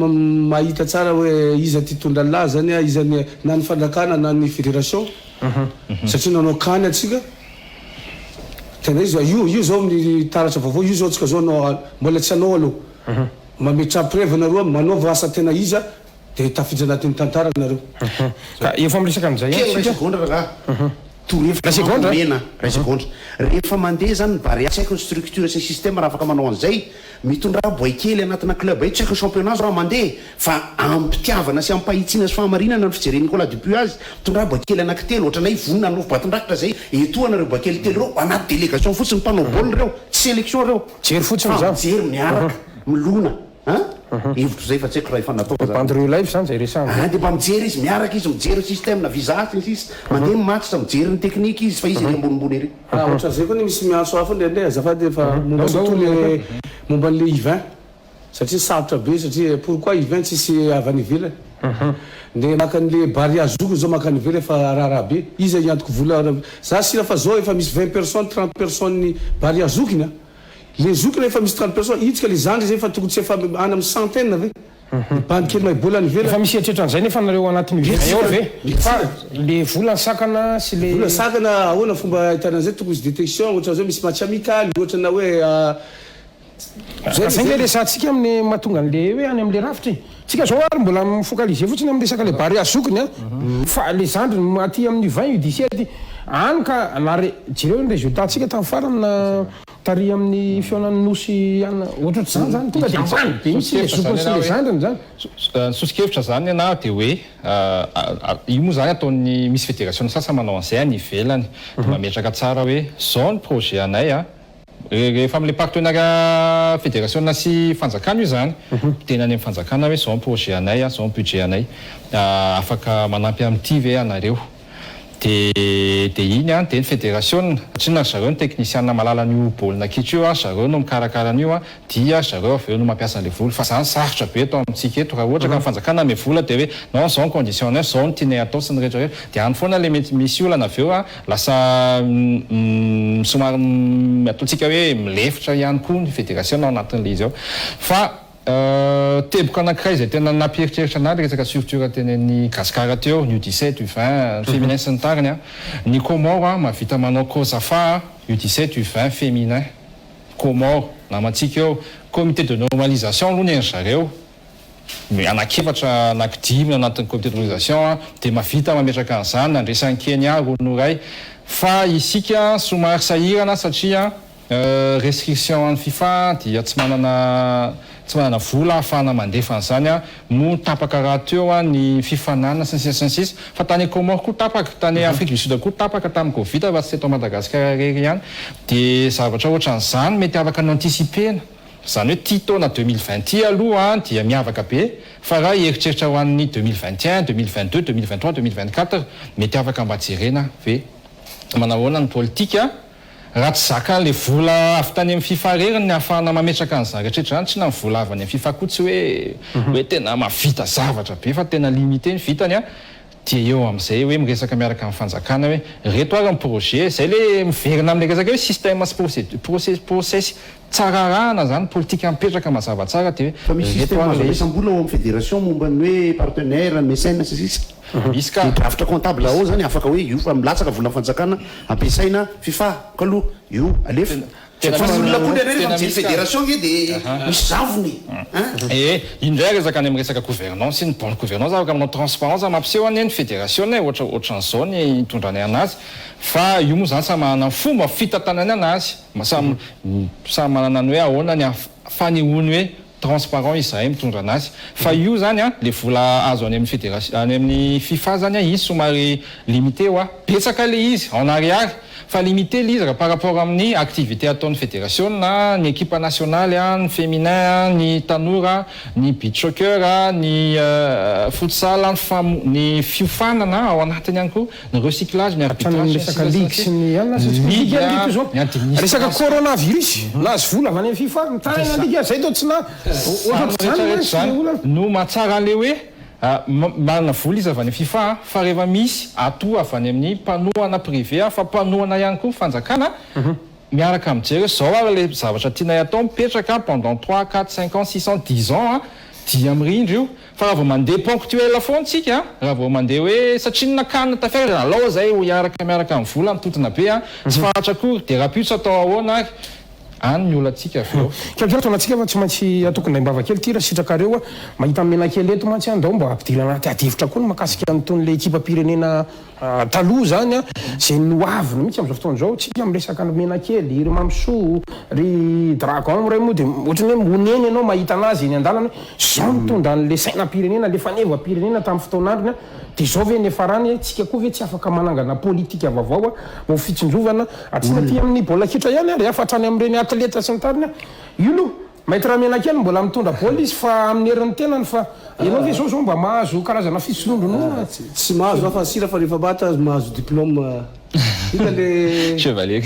mahita tsara hoe iza ty tondra lahy zany izany na ny fanjakana na ny fédération satria nanao kany atsika tena izy io zao amin'ny taratra vaovao io zao tsika zao anao mbola tsy anao aloha mametra preuve nareo manaova asa tena iza de tafiditra anatin'ny tantara nareo efa miresaka amin'izay rehefa mandeha zany mibary tsy haiko ny structure sy système raha afaka manao an'izay mitondra boay kely anatina club ay tsy haiko ny championnat raha mandeha fa ampitiavana sy ampahitsina sy fahamarinana ny fijeren'ny Nicolas Dupuis azy mitondra boay kely anankitelo ohatranay vonina no batindrakitra zay etoanareo boay kely telo reo anaty délégation fotsiny mpanao baolina reo tsy sélection reo jery fotsiny zany jery miaraka milona hevitro zay fa tsy haiko raha efa natao bandreo live zany zay resahana de mba mijery izy miaraka izy mijery système na visage izy mandeha match mijery ny technique izy fa izy ery ambonimbony ery ohatra zay koa ny misy miantso hafa ndraindray azafady efa momba surtout le momba an'le Yvain satria sarotra be satria pourquoi Yvain tsisy avy any ivelany de maka an'le Bary Azoky zao maka any ivelany fa raharaha be izy iantoko vola za sira fa zao efa misy 20 personnes 30 personnes ny Bary Azokiny le zokiny efa misy 30 personnes itsika le zandry zay fa tokony tsy efa any amin'ny centaine ve bandy kely mahibola ny velany efa misy eritretra an'izay nefa nareo anatin'ny vita eo ve fa le vola ny sakana sy le vola sakana ahoana fomba ahitana an'izay tokony izy détection ohatra zao misy match amical ohatra na hoe zay nge resantsika amin'ny mahatonga an'le hoe any amin'le rafitra tsika zao ary mbola mifocaliser fotsiny amin'ny resaka le Bary Azokiny fa le zandry aty amin'ny 20-17 any ka nare jereo ny résultat tsika tamin'ny farany na tary amin'ny fiaonan'ny nosy ohatrohatr'izany zany tonga de mivany be misy le zokony sy le zandriny zany sosikevitra zany ana de hoe io moa zany ataon'ny misy fédération sasa manao an'izay any ivelany de mametraka tsara hoe zao ny projet anay rehefa amin'le partenariat fédération sy fanjakana io zany tena any amin'ny fanjakana hoe zao ny projet anay zao ny budget anay afaka manampy amin'ity ve anareo de iny de ny fédération satria na zareo ny technicien malala an'io baolina kitra io zareo no mikarakara an'io dia zareo avy eo no mampiasa le vola fa zany sarotra be eto amintsika eto raha ohatra ka ny fanjakana me vola de hoe non zao ny condition anay zao ny tianay atao sy ny rehetra de any foana le misy olana avy eo lasa somary ataontsika hoe milefitra ihany koa ny fédération ao anatin'le izy ao fa teboka anankiray zay tena nampieritreritra anazy resaka structure tenen'ny Gasikara teo U17 U20 féminin sy ny tariny ny Comore mahavita manao COSAFA U17 U20 féminin Comore namantsika eo comité de normalisation aloha ny an zareo anakefatra anankidimy anatin'ny comité de normalisation de mahavita mametraka an'izany nandresan'ny Kenya Ronoray fa isika somary sahirana satria restriction an'ny FIFA dia tsy manana vola ahafahana mandefa an'izany no tapaka raha teo ny fifanana sy fa tany Comore koa tapaka tany Afrique du Sud koa tapaka tamin'ny Covid fa tsy eto Madagasikara rery ihany de zavatra ohatran'izany mety afaka no anticipena zany hoe ty taona 2020 aloha dia miavaka be fa raha eritreritra ho an'ny 2021 2022 2023 2024 mety afaka mba jerena ve manahoana ny politika raha tsy zaka le vola avy tany amin'ny FIFA reriny ny ahafahana mametraka an'izany rehetrarehetra zany tsy na vola avy any amin'ny FIFA koa tsy hoe tena mavita zavatra be fa tena limité ny vitany dia eo amin'izay hoe miresaka miaraka amin'ny fanjakana hoe reto ary amin'ny projet zay le miverina amin'ilay resaka hoe système sy procesy tsararahana zany politika mipetraka mazava tsara dia fa misy système azo ampiasam-bola ao amin'ny fédération momba ny hoe partenaire mécène sisisa misy ka drafitra comptable ao zany afaka hoe io fa milatsaka vola fanjakana ampiasaina FIFA kaloha io alefa olona koa le mijery fédération io dia misy zavony indray resaka any amin'ny resaka gouvernance ny bonne gouvernance afaka aminao transparence mampiseho any ny fédération ohatran'izao ny hitondrany anazy fa io moa zany samy manana fomba fitantanany anazy samy manana ny hoe ahoana ny fanehoany hoe transparent izahay mitondra anazy fa io zany a le vola azo any amin'ny fédération any amin'ny FIFA zany a izy somary limité betsaka le izy en arrière fa limité l'izy raha par rapport amin'ny activité ataon'ny fédération na ny équipe nationale ny féminin ny tanora ny beach soccer ny futsal ny fiofanana ao anatiny ihany koa ny recyclage ny resaka ligue sy ny resaka coronavirus nazy vola avy any amin'ny FIFA mitarana ligue zay to tsy no mahatsara an'le hoe marina vola izy avy any FIFA fa rehefa misy ato avy any amin'ny mpanohana privé fa mpanohana ihany koa fanjakana miaraka mijery zao ary le zavatra tianay atao mipetraka pendant 3 4 5 ans 6 ans 10 ans dia mirindra io fa raha vao mandeha ponctuel foana tsika raha vao mandeha hoe satria nakana tafera alao zay ho miaraka amin'ny vola mitotona be tsy fahatra kory dia raha piotsy atao ahoana ary any ny olantsika avy eo kepiratona antsika fa tsy maintsy atokony mbava kely ty raha sitrakareo mahita mena kely eto mantsy andao mba ampidila anaty adevitra koa no makasika nyton'le ekipa pirenena taloha zany zay noaviny mihitsy am'izao fotoan'izao tsika miresaka mena kely ry mamso ry dragon ray moa dia ohatrany hoe moneny ianao mahita anazy eny an-dalana zao mitondra an'le sainam-pirenena le faneva-pirenena tamin'ny fotoan'androny dia zao ve nefarany tsika koa ve tsy afaka manangana politika vaovao ho fitsinjovana atsina ty amin'ny baolina kitra ihany ary afatrany amin'ireny atleta sy ny tariny io no mahita raha mena kely mbola mitondra baolina izy fa amin'ny herin'ny tenany fa ianao ve zao mba mahazo karazana fitsirondro no tsy mahazo afa sira fa rehefa bata mahazo diplôme ina le chevalier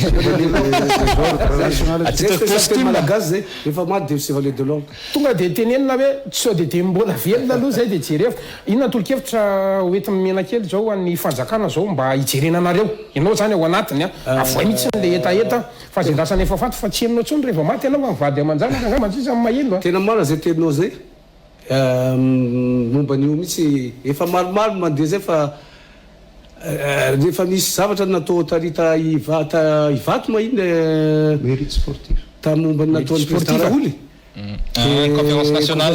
malagasy zay rehefa maty dia chevalier de l'ordre tonga dia tenenina hoe tsy de mbola velona aloha zay dia jerefa inona tolo-kevitra hoentin'ny mena kely zao an'ny fanjakana zao mba hijerena anareo ianao zany ao anatiny avoay mihitsy le etaeta fa zay ndrasany efa faty fa tsy henonao tsony rehefa maty ianao mivady aman-janaka nga mantsisy amin'ny maheno tena marina zay teninao zay momba an'io mihitsy efa maromaro mandeha zay fa rehefa misy zavatra natao tarita ivato ma iny mérite sportif tamomba ny nataon'ny président Raouli conférence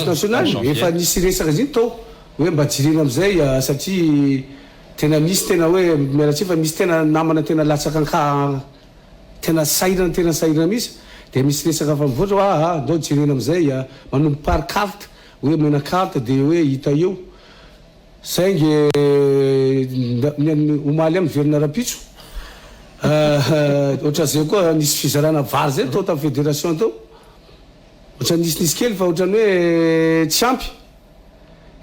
nationale efa nisy resaka izy iny tao hoe mba jirena amizay satria tena misy tena hoe miaratsy fa misy tena namana tena latsaka anka tena sairana misy dia misy resaka fa mivoatra andao jirena amizay manombo par carte hoe mena carte dia hoe hita eo saingy omaly amin'ny verina rapitso ohatra zay koa nisy fizarana vary zay tao tamin'ny fédération tao ohatra nisy kely fa ohatrany hoe tsy ampy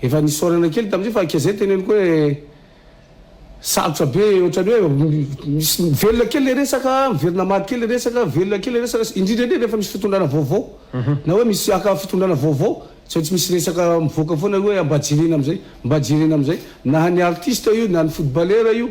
efa nisorana kely tam'izay fa akazay teneniko hoe sarotra be ohatrany hoe misy velona kely le resaka miverina maty kely le resaka velona kely le resaka indrindra indrindra rehefa misy fitondrana vaovao na hoe misy aka fitondrana vaovao tsy misy resaka mivoaka foana hoe mba jirena amizay na ny artiste io na ny footballeur io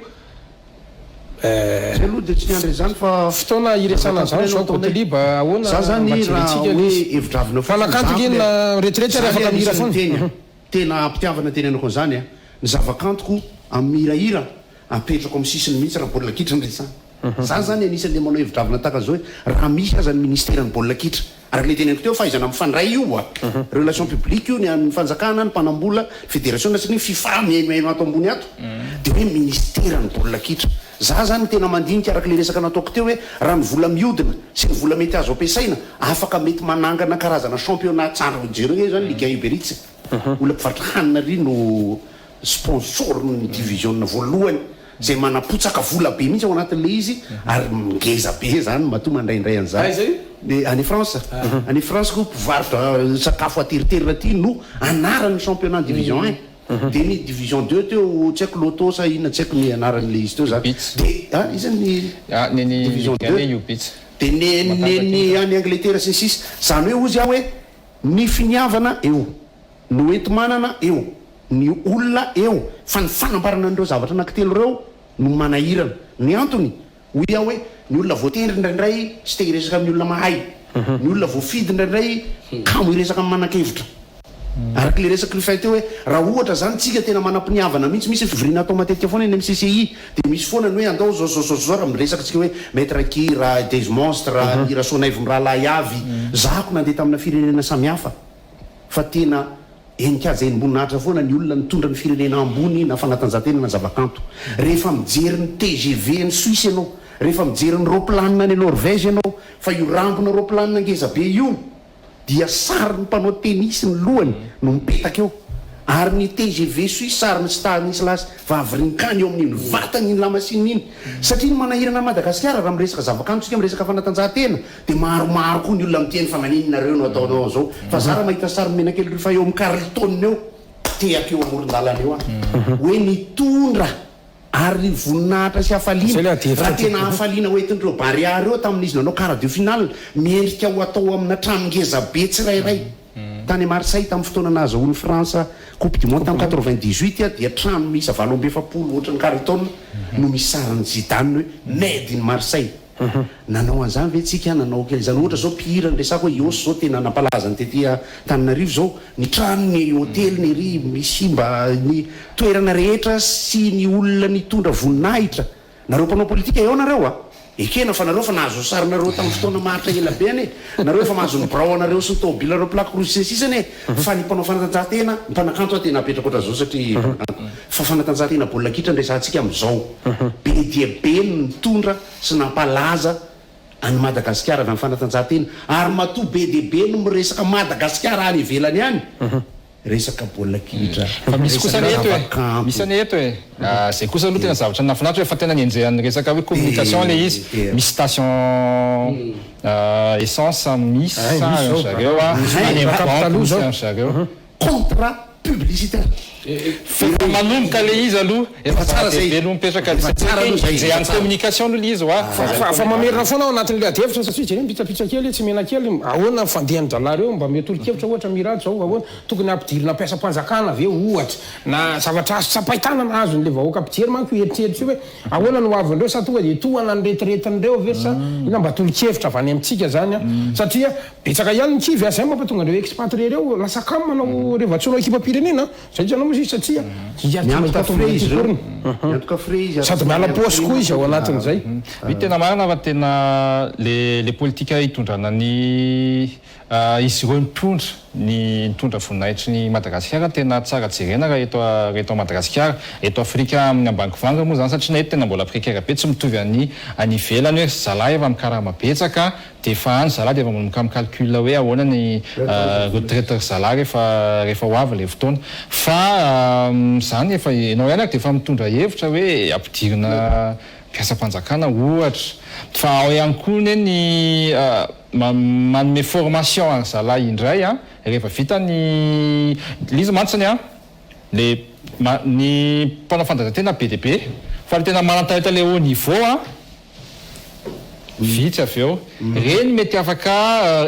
aloha dia tsy niandry zany fa fotoana iresana zany zao koteliba ahoana za zany raha hoe hevitravina fanakanto ina retraite ary afaka mihira foana tena ampitiavana tenenako an'izany ny zavakantoko amin'ny mirahira apetrako amin'ny sisiny mihitsy raha baolina kitra nresana za zany anisan'le manao hevitravina tahaka zao hoe raha misy aza ny ministère ny baolina kitra ary le teneniko teo fahaizana mifandray io relation publique io ny fanjakana ny mpanambola fédération nasany FIFA mihaino ato ambony ato dia hoe ministère ny baolina kitra za zany tena mandinika araka le resaka nataoko teo hoe raha ny vola miodina sy ny vola mety azo ampiasaina afaka mety manangana karazana championnat tsara jereo zany ligue Uber-Eats olona mpivarotra hanina ry no sponsor ny division voalohany zay manapotsaka vola be mihitsy ao anatin'le izy ary ngeza be zany matoa mandraindray an'izany any France any France koa mpivarotra sakafo ateriterina ty no anaran'ny championnat division 1 dia ny division 2 teo tsy haiko loto sa inona tsy haiko ny anaran'le izy teo zany dia izany division 2 dia ny any Angleterre sy sisy zany hoe ozy aho hoe ny finiavana eo no enti-manana eo ny olona eo fa ny fanamparana an'ireo zavatra anankitelo reo no manahirana ny antony hoy aho hoe ny olona voatendry indraindray sy te hiresaka amin'ny olona mahay ny olona voafidy indraindray kamo hiresaka amin'ny manan-kevitra araka le resaka lefay teo hoe raha ohatra zany tsika tena manam-piniavana mihitsy misy fivirina atao matetika foana eny amin'ny CCI de misy foana ny hoe andao zao raha miresaka tsika hoe maître kira des monstres ira sonaivo mirahalahy avy zako nandeha tamina firenena samihafa fa tena enikajy enimboninatratra foana ny olona nitondra ny firenena ambony na fanatanjahantena na zavakanto rehefa mijery ny TGV ny Suisse ianao rehefa mijery ny roplanina ny Norvège ianao fa io rambona roplanina ngeza be io dia sary ny mpanao tenisy ny lohany no mipetaka eo ary ny TGV Suisse sary ny Stanislas Wawrinka eo amin'iny vatany iny lamasiny iny satria ny manahirana Madagasikara raha miresaka zavakanto sika miresaka fanatanjahantena dia maromaro koa ny olona miteny fa maninonareo no ataonao zao fa za raha mahita sary menakely fa eo amin'ny Carlton eo tehaka eo amoron-dalana eo hoe nitondra ary voninahitra sy hafaliana raha tena hafaliana hoentin'ireo Bariary eo tamin'izy nanao quart de finale mierika ho atao amina tranongeza be tsirairay tany Marseille tamin'ny fotoana nahazahoan'ny Fransa Coupe du Monde tamin'ny 98 dia trano misy 700 ohatran'ny Carlton no misy sarany Zidane hoe made in Marseille nanao an'izany ve tsika nanao kely zany ohatra zao mpihira ny resako hoe iosy zao tena nampalaza ny tetỳ Tananarivo zao ny trano ny hôtely ny ry misy mba ny toerana rehetra sy ny olona nitondra voninahitra nareo mpanao politika eo nareo ekena fa nareo fa nahazo sarinareo tamin'ny fotoana maharitra ela be ane nareo efa mahazo ny brao anareo sy ny tômôbila reo plaque rouge sy sisany fa ny mpanao fanatanjahantena ny mpanakanto tena apetraka oatra zao satria fa fanatanjahantena baolina kitra ndraisantsika amin'izao be dia be nitondra sy nampalaza any Madagasikara avy amin'ny fanatanjahantena ary matoa be dia be no miresaka Madagasikara any ivelany any resaka baolina kitra fa misy kosa ny eto e misy ny eto e zay kosa aloha tena zavatra nafinatra hoe fa tena nienjehan'ny resaka hoe communication le izy misy station essence misy zareo any amin'ny zareo contrat publicitaire fa manomboka le izy aloha efa tsara zay be no mipetraka zay any communication aloha le izy fa mamerina foana ao anatin'le adihevitra satria jereny pitsapitsa kely tsy mena kely ahoana fandehan'ny dalareo mba miatolo-kevitra ohatra miraty zao ahoana tokony ampidirina ampiasa-mpanjakana ve ohatra na zavatra azo tsapaitana na azon'le vahoaka ampijery manko eritreritry hoe ahoana no avindreo sa tonga dia tohana ny retiretin'ireo ve sa ina mba tolo-kevitra avy any amintsika zany satria betsaka ihany nikivy azay mampatonga andreo expatrie reo lasa kamo manao revatsionao ekipa-pirenena zay zanao mozy satria sady miala posy koa izy ao anatin'izay vi tena marina fa tena le politika hitondrana ny izy ireo mitondra voninahitry ny Madagasikara tena tsara jerena raha eto Madagasikara eto Afrika amin'ny ambanivanga moa zany satria na eto tena mbola afrikaira be tsy mitovy any ivelany hoe zalahy efa mikarama betsaka dia efa any zalahy dia efa manomboka amin'ny calcul hoe ahoana ny retraite zalahy rehefa ho avy le fotoana fa zany efa enao ihany dia efa mitondra hevitra hoe ampidirina mpiasa-mpanjakana ohatra fa ao ihany koa ny manome formation any zalahy indray rehefa vita ny lizy mantsany ny mpanao fanatanjahantena be dia be fa le tena manantalenta le haut niveau vitsy avy eo reny mety afaka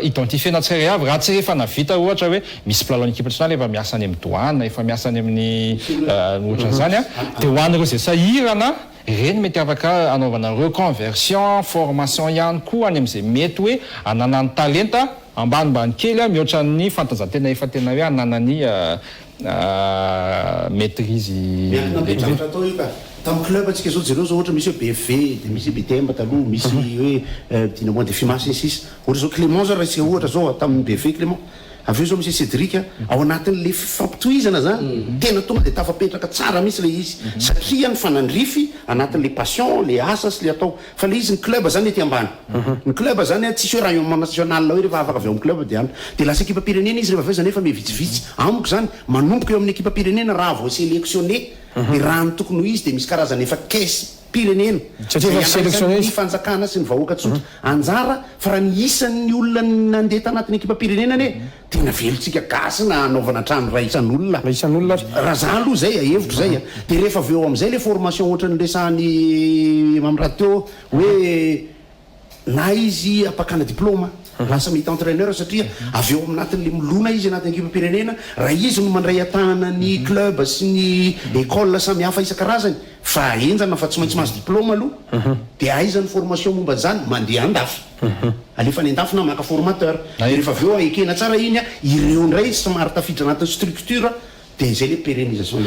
identifiena tsirairay avy raha tsy rehefa navita ohatra hoe misy mpilalao équipe nationale efa miasa any amin'ny douane efa miasa any amin'ny ohatran'izany dia ho an'ireo zay sahirana reny mety afaka anaovana reconversion formation ihany koa any amin'izay mety hoe ananany talenta ambanimbany kely mihoatra ny fanatanjahantena efa tena hoe ananany maîtrise tamin'ny club atsika zao jereo zao ohatra misy hoe BFV dia misy BTM taloha misy hoe Dynamo de Fima sy ny sisa ohatra zao Clément zao raha isika ohatra zao tamin'ny BFV Clément avy eo zao misy Cédric ao anatin'le fampitohizana zany tena tonga dia tafapetraka tsara misy le izy satria ny fanandrify anatin'le passion le asa sy le atao fa le izy ny club zany ety ambany ny club zany tsisy hoe rayonnement national hoe rehefa afaka avy ao amin'ny club dia any dia lasa équipe-pirenena izy rehefa avy eo zany efa mevitsivitsy amiko zany manomboka eo amin'ny équipe-pirenena raha vao sélectionné dia raha ny tokony ho izy dia misy karazana efa caisse pirenena ny fanjakana sy ny vahoaka tsotra anjara fa raha ny isan'ny olona nandeha tanatin'ny équipe-pirenena ane tena velontsika gasy na anaovana trano ra isan'olona raha za aloha zay hevitro zay dia rehefa avy eo amin'izay le formation ohatra ny resahany mamiraty teo hoe na izy apakana diplôma lasa mety entraîneur satria avy eo aminatin'le milona izy anatin'ny ekipa-pirenena raha izy no mandray atanana ny club sy ny école samy hafa isan-karazany fa enjana fa tsy maintsy mahazo diplôme aloha dia aizany formation momba an'izany mandeha an-dafy alefa ny an-dafy na maka formateur rehefa avy eo ekena tsara iny a ireo indray somary tafiditra anatin'ny structure dia zay le pérennisation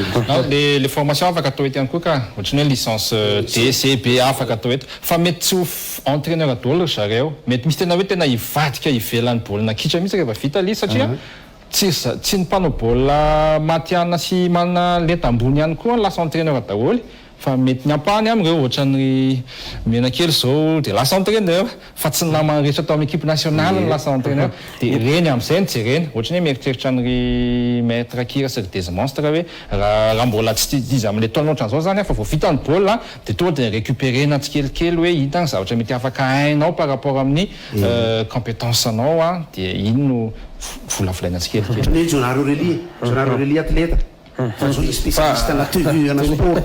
les formations afaka atao eto ihany koa ka ohatrany hoe licence D, C, B afaka atao eto fa mety tsy ho entraîneur daholo ry zareo mety misy tena hoe tena hivadika ivelan'ny baolina kitra mihitsy rehefa vita li satria tsy ny mpanao baolina matiana sy manana leta-ambony ihany koa lasa entraîneur daholo fa mety ny ampahany am'ireo ohatran'ny menakely zao dia lasa entraîneur fa tsy ny namany rehetra atao amin'ny équipe nationale ny lasa entraîneur dia reny amin'izay ny jereny ohatrany hoe mieritreritra nyry maître kira sy ry des monstres hoe raha mbola tsy izy amin'le taona ohatran'izao zany fa vao vita ny baolina dia tonga dia récupérena tsikelikely hoe hitany zavatra mety afaka hainao par rapport amin'ny compétence anao a dia iny no volavolaina tsikelikely hoe Jonaro Aurélie athlète fa zao spécialiste na tenue ana sport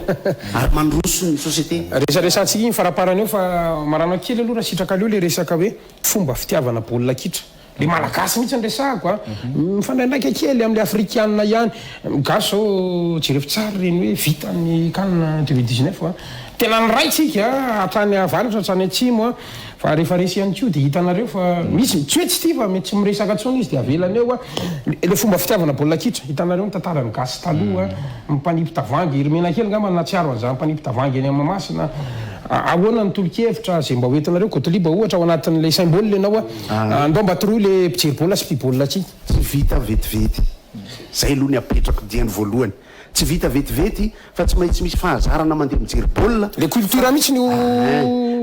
ary mandroso ny société resaresantsika iny faraparany eo fa marano kely aloha raha sitraka aleo le resaka hoe fomba fitiavana baolina kitra le malagasy mihitsy ny resahako a mifandraindraika kely amin'le afrikanina ihany gasy zao jerefy tsara reny hoe vita ny canne 2019 a tena ny ray tsika hatrany avaratra hatrany atsimo a fa rehefa resy ihany koa dia hitanareo fa misy tsy hoe tsy ty fa mety tsy miresaka tsony izy dia avelany eo a le fomba fitiavana baolina kitra hitanareo ny tantarany gasy taloha mpanipy-tavangy irymenakely ngamba natsiaro an'izany mpanipy-tavangy eny amin'ny Mahamasina ahoana ny tolo-kevitra zay mba hoentinareo kotoliba ohatra ao anatin'le saim-baolina ianao a andao mba toroy le mpijery baolina sy mpibaolina tsy vita vetivety zay aloha ny apetrako diany voalohany tsy vita vetivety fa tsy maintsy misy fahazarana mandeha mijery baolina le culture mihitsy no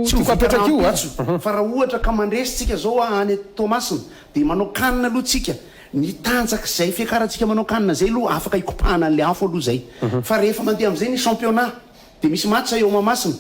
tiako apetraka io a fa raha ohatra ka mandresitsika zao any Tomasina dia manao kanina aloha tsika ny tanjaka zay fiakarantsika manao kanina zay aloha afaka ikopahana an'le afo aloha zay fa rehefa mandeha amin'izay ny championnat dia misy match eo Mahamasina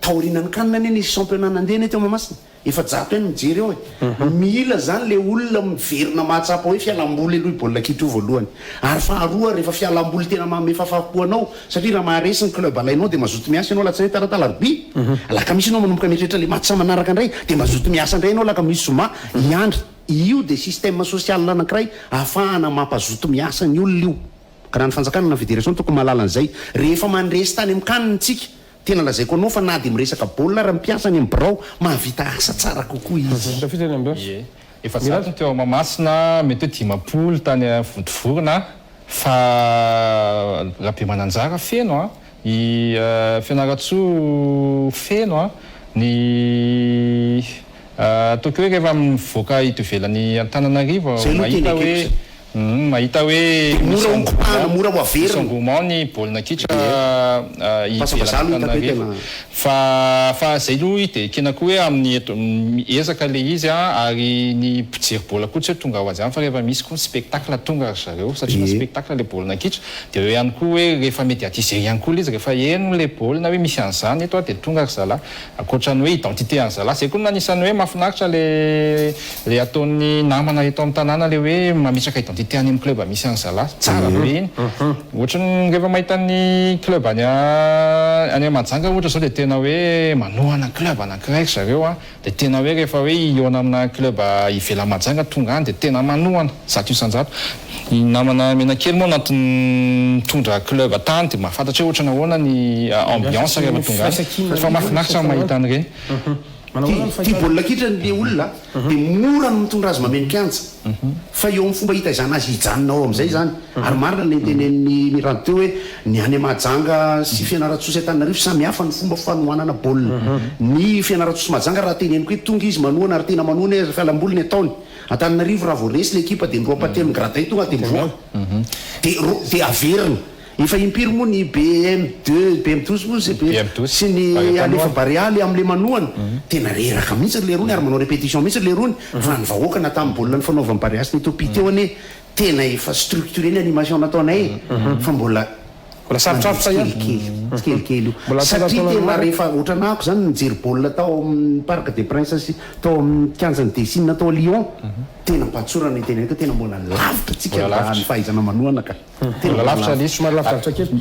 taorinany kanina ny nisy championnat nandehany teo Mahamasina efa jato eny mijery eo e mila zany le olona miverina mahatsapa hoe fialamboly aloha baolina kitra io voalohany ary faharoa rehefa fialamboly tena mefafahapoanao satria raha maharesy ny club alainao dia mazoto miasa ianao latsany hoe taratalaroby laka misy anao manomboka mieritreritra le match manaraka indray dia mazoto miasa indray ianao laka misy zoma hiandry io dia système social anankiray ahafahana mampazoto miasa ny olona io karaha ny fanjakana na fédération tokony mahalala an'izay rehefa mandresy tany amin'ny kanintsika tena lazaiko anao fa na dia miresaka baolina raha mipiasa any amin'ny birao mahavita asa tsara kokoa izy efa tsara teo Mahamasina mety hoe dimapolo tany Vontovorona fa raha be mananjara feno a i Fianaratsoa feno a ny ataoko hoe rehefa mivoaka ito ivelan'ny Antananarivo mahita hoe mora ho averina engouement ny baolina kitra ivelan'Antananarivo fa zay aloha dia kena koa hoe amin'ny ezaka le izy a ary ny mpijery baolina koa tsy hoe tonga ho azy ihany fa rehefa misy koa ny spectacle tonga ry zareo satria na spectacle le baolina kitra dia eo ihany koa hoe rehefa médiatiser ihany koa le izy rehefa eno le baolina hoe misy an'izany eto dia tonga ry zala akoatrany hoe identité any zala zay koa nanisany hoe mahafinaritra le ataon'ny namana eto amin'ny tanàna le hoe mametraka identité any amin'ny club misy any zala tsara be iny ohatrany rehefa mahita ny club any Mahajanga ohatra zao dia tena hoe manohana club anankiray zareo a dia tena hoe rehefa hoe iona amina club ivela Mahajanga tonga any dia tena manohana zato isan-jato ny namana menakely moa anatin'ny mitondra club tany dia mahafantatra hoe ohatra nahoana ny ambiance rehefa tonga any fa mahafinaritra mahita an'ireny ty baolina kitra le olona dia mora no mitondra azy mameno kianja fa eo amin'ny fomba hita izany azy hijanona ao amin'izay zany ary marina le tenen'ny mirano teo hoe ny any Mahajanga sy Fianaratsoa sy Antananarivo samy hafa ny fomba fanohanana baolina ny Fianaratsoa sy Mahajanga raha teneniko hoe tonga izy manohana ary tena manohana hoe fialamboly ny ataony Antananarivo raha vao resy l'ekipa dia nyroapatelo gradin tonga dia mivoaka dia averina efa impiry moa ny BM12 moa sy ny Alefa Barialy amin'le manohana tena reraka mihitsy le rony ary manao répétition mihitsy le rony fa ny vahoaka na tamin'ny baolina ny fanaovany Barialy sy ny Ethiopie teo ane tena efa structuré ny animation nataonay fa mbola kelikely satria tena rehefa ohatranako zany nijery baolina tao amin'ny Parc des Princes sy tao amin'ny kianjan'ny Desine tao Lyon tena mpatsorana ny tena tena mbola lavitra tsika ny fahaizana manohana ka tena lavitra somary lavitra kely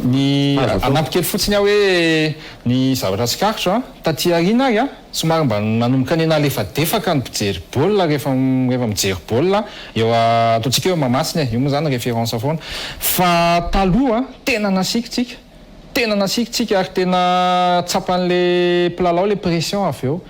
ny anampykely fotsiny aho hoe ny zavatra tsikarotra taty arina ary a somary mba nanomboka ny ana lefa defaka ny mpijery baolina rehefa mijery baolina eo ataontsika eo mamasiny io moa zany référence foana fa taloha tena nasikitsika ary tena tsapan'le mpilalao le pression avy eo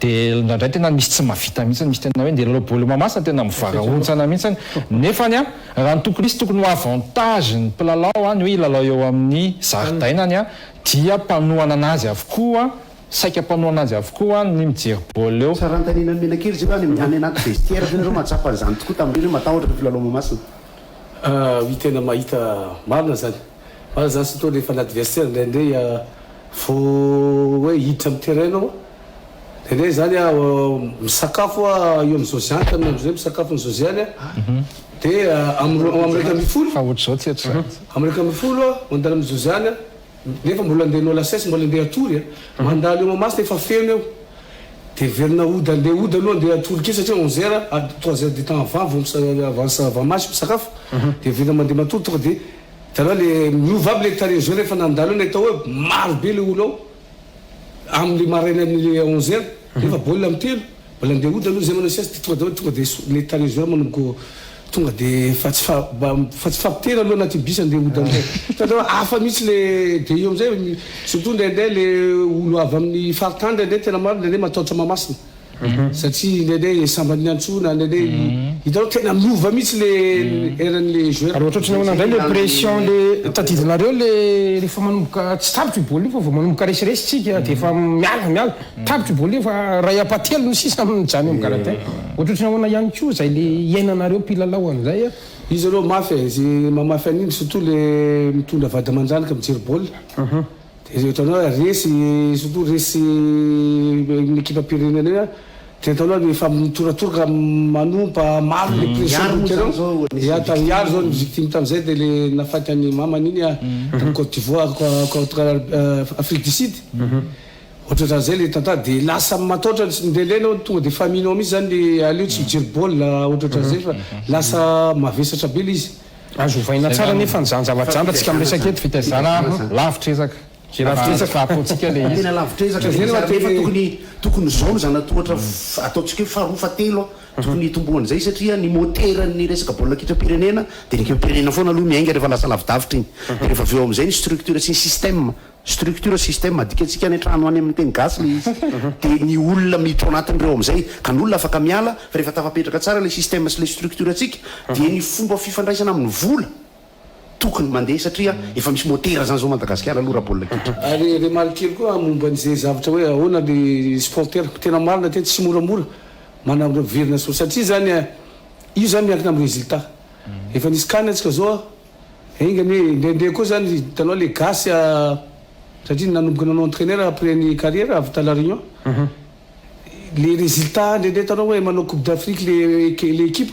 dia ndraindray tena misy tsy mahavita mihitsiny misy tena hoe ndeha lalao baolina mamasina tena mivaraontsana mihitsiny nefany a raha ny tokony izy tokony ho avantage ny mpilalao ny hoe ilalao eo amin'ny zaridainany a dia mpanohana anazy avokoa saika mpanohana azy avokoa ny mijery baolina eo tsara nytanina ny menakely zay any any anaty vestiaire fanareo mahatsapa an'izany tokoa tamin'ireny matahotra ny filalao mamasina i tena mahita marina zany sy toa rehefa anaty vestiaire ndraindray fo hoe hiditra amin'ny terrain anao ndraindray zany misakafo eo amin'ny Josiane tamin'ny andro zay misakafo ny Josiane dia am'raika amby folo fa ohatr'izao tsy eto zany am'raika amby folo mandalo amin'ny Josiane nefa mbola andehanao lasesy mbola andeha atory mandalo eo mamasina efa feno eo dia verina ody andeha ody aloha andeha atory ke satria 11h à 3h du temps avant match misakafo dia verina mandeha matory tonga dia taloha le miova aby le taré jeu rehefa nandalo eo nahita hoe maro be le olo ao amin'ny maraina ny 11h nefa baolina amin'ny telo mbola andeha ody aloha zay manao siasy tonga dia le taré jeu manomboka tonga dia fa tsy fampitena aloha anaty bis andeha ody amin'izay taloha hafa mihitsy le dia io amin'izay surtout ndraindray le olo avy amin'ny faritany ndraindray tena maro ndraindray matahotra mamasina satria ndraindray sambany antsona ndraindray hitanao tena miova mihitsy le eran'le joueur ary ohatrohatrany nandray le pression le tadidinareo le rehefa manomboka tsy tapitra baolina io fa vao manomboka resiresy tsika dia efa miala tapitra baolina io fa ray apatelo no sisa mijany amin'ny gardin ohatrohatrany ahoana ihany koa zay le iainanareo mpilalao amin'izay izy aleo mafy zay mamafy an'iny surtout le mitondra vady aman-janaka mijery baolina dia hitanao resy surtout resy l'équipe pyrénéenne dia hitanao efa mitoratoroka manompa maro le pression tanyaro zao ny victime tamin'izay dia le nafaty any mamany iny tamin'ny Côte d'Ivoire contre Afrique du Sud ohatratra zay le tantara dia lasa matahotra ndelena tonga dia famillenao mihitsy zany le aleo tsy mijery baolina ohatratra zay fa lasa mavesatra be le izy azo ovaina tsara nefa nyzany zavatra tsika amin'ny resaka eto fitezana lavitra ezaka apotsika le tena lavitra ezaka tokony zao zany atohatra ataotsika hoe faharoa fatelo tokony hitombohan'izay satria ny moteran'ny resaka baolina kitra pirenena dia ny ekipa pirenena foana aloha miainga rehefa lasa lavidavitra iny dia rehefa avy eo amin'izay ny structure sy ny système adika antsika any trano any amin'ny teny gasy le izy dia ny olona miditra ao anatin'ireo amin'izay ka ny olona afaka miala fa rehefa tafapetraka tsara le système sy le structure atsika dia ny fomba fifandraisana amin'ny vola tokony mandeha satria efa misy motera zany zao Madagasikara aloha raha baolina kitra ary remarquer koa momba n'izay zavatra hoe ahoana le sporteur tena marina tena tsy moramora manamra verina so satria zany io zany miankina amin'ny résultat efa nisy kany antsika zao ingany hoe ndraindray koa zany hitanao le gasy satria nanomboka nanao entraîneur après ny carrière avy ta La Réunion les résultats ndraindray hitanao hoe manao coupe d'Afrique le équipe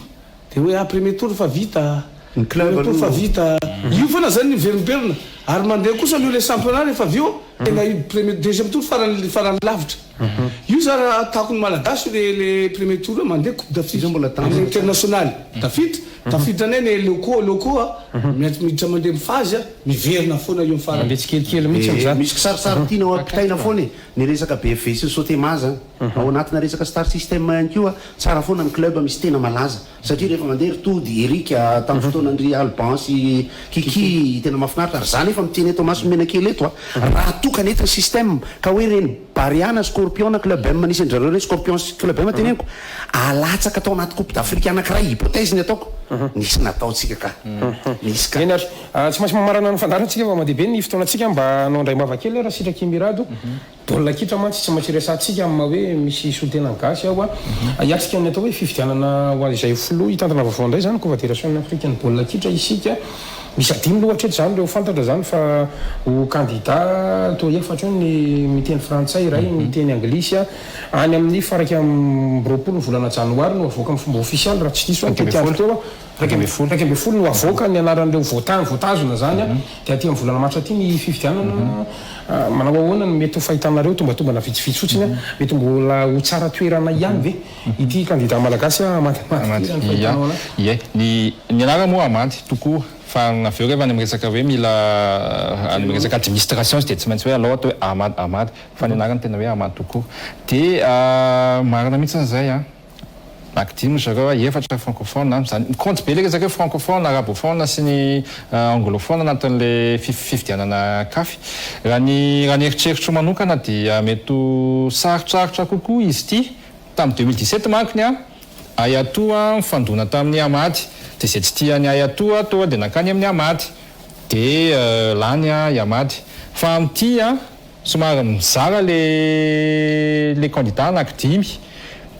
dia hoe premier tour fa vita club fa vita io foana zany ny verimberina ary mandeha kosa aloha le championnat rehefa avy eo tena premier deuxième tour farany lavitra io za raha atako ny malagasy le premier tour mandeha coupe d'Afrique international tafiditra anay ny locaux miditra mandeha mifazy miverina foana io farany le tsy kelikely mihitsy am'zany misy kisarisary tiana ao ampitaina foana ny resaka BFC sauté maza ao anatina resaka star system ihany koa tsara foana ny club misy tena malaza satria rehefa mandeha ritody erika tamin'ny fotoanandry Alban sy Kiki tena mahafinaritra ary zany efa miteny eto maso menakely eto raha tokana eto ny système ka hoe reny Bariana Scorpion club M manisy anjareo reny Scorpion club M teneniko alatsaka atao anaty coupe d'Afrique anankiray hypothèse ny ataoko nisy nataotsika ka nisy ka eny ary tsy maintsy mamarana ny fandarantsika fa mandeha be ny fotoanantsika mba hanao indray mavakely raha Sitra Kimirado baolina kitra mantsy tsy maintsy resantsika amin'ny hoe misy solitena gasy ao iatrika ny atao hoe fividianana ho izay folo hitantana vaovao indray zany confédération africaine baolina kitra isika misy adimy loatra eto zany reo fantatra zany fa ho candidat to efatra ny miteny frantsay ray miteny anglisy any amin'ny faraika am'roapolo volana janoary no avoaka amin'ny fomba official raha tsy diso teo raika amby folo no avoaka ny anaran'ireo votazona zany dia aty amin'ny volana maritra aty ny fividianana manao ahoana ny mety ho fahitanareo tombatombana vitsivitsy fotsiny mety mbola ho tsara toerana ihany ve ity candidat malagasy ie ny anara moa amanty tokoa fa aveo rehefa any am'resaka hoe mila any am'resaka administration sy de tsy maintsy hoe alao atao hoe amady fa ny anarany tena hoe amady tokoa de marina mihitsy an'izay a akdimy zareo efatra francophone zany mikontry be le resaka hoe francophone arabophone sy ny anglophone anatin'le fifidianana kafy raha ny eritreritro manokana dia mety sarotrarotra kokoa izy ity tamin'ny 2017 mankony a ayatoa mifandona tamin'ny amady de zay tsy tiany ayatoa toa de nakany amin'ny amady de lany amady fa am'ty a somary mizara le candidat anankidimy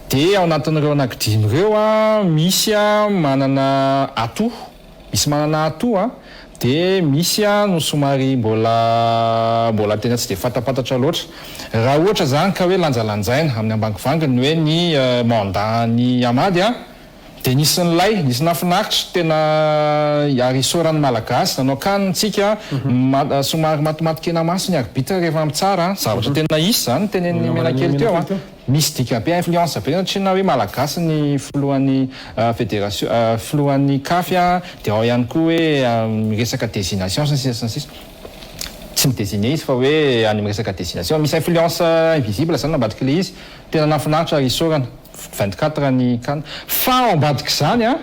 de ao anatin'ireo anankidimy ireo a misy a manana ato misy manana ato a de misy a no somary mbola tena tsy de fatapatatra loatra raha ohatra zany ka hoe lanjalanjaina amin'ny ambangovanginy hoe ny mandat ny amady a de nisy ny lay nisy nafinaritra tena ary isoran'ny malagasy nanao kanitsika somary matomatikena masiny arbitre rehefa amitsara zavatra tena isy zany tenen'ny menakely teo a misy dika be influence be satria na hoe malagasy ny filohan'ny fédération filohan'ny kafy a de ao ihany koa hoe resaka désignation sy ny sisa tsy midésigné izy fa hoe any resaka désignation misy influence invisible zany nambadiky le izy tena nafinaritra ary isorana 24 ny kana fa ao ambadiky zany a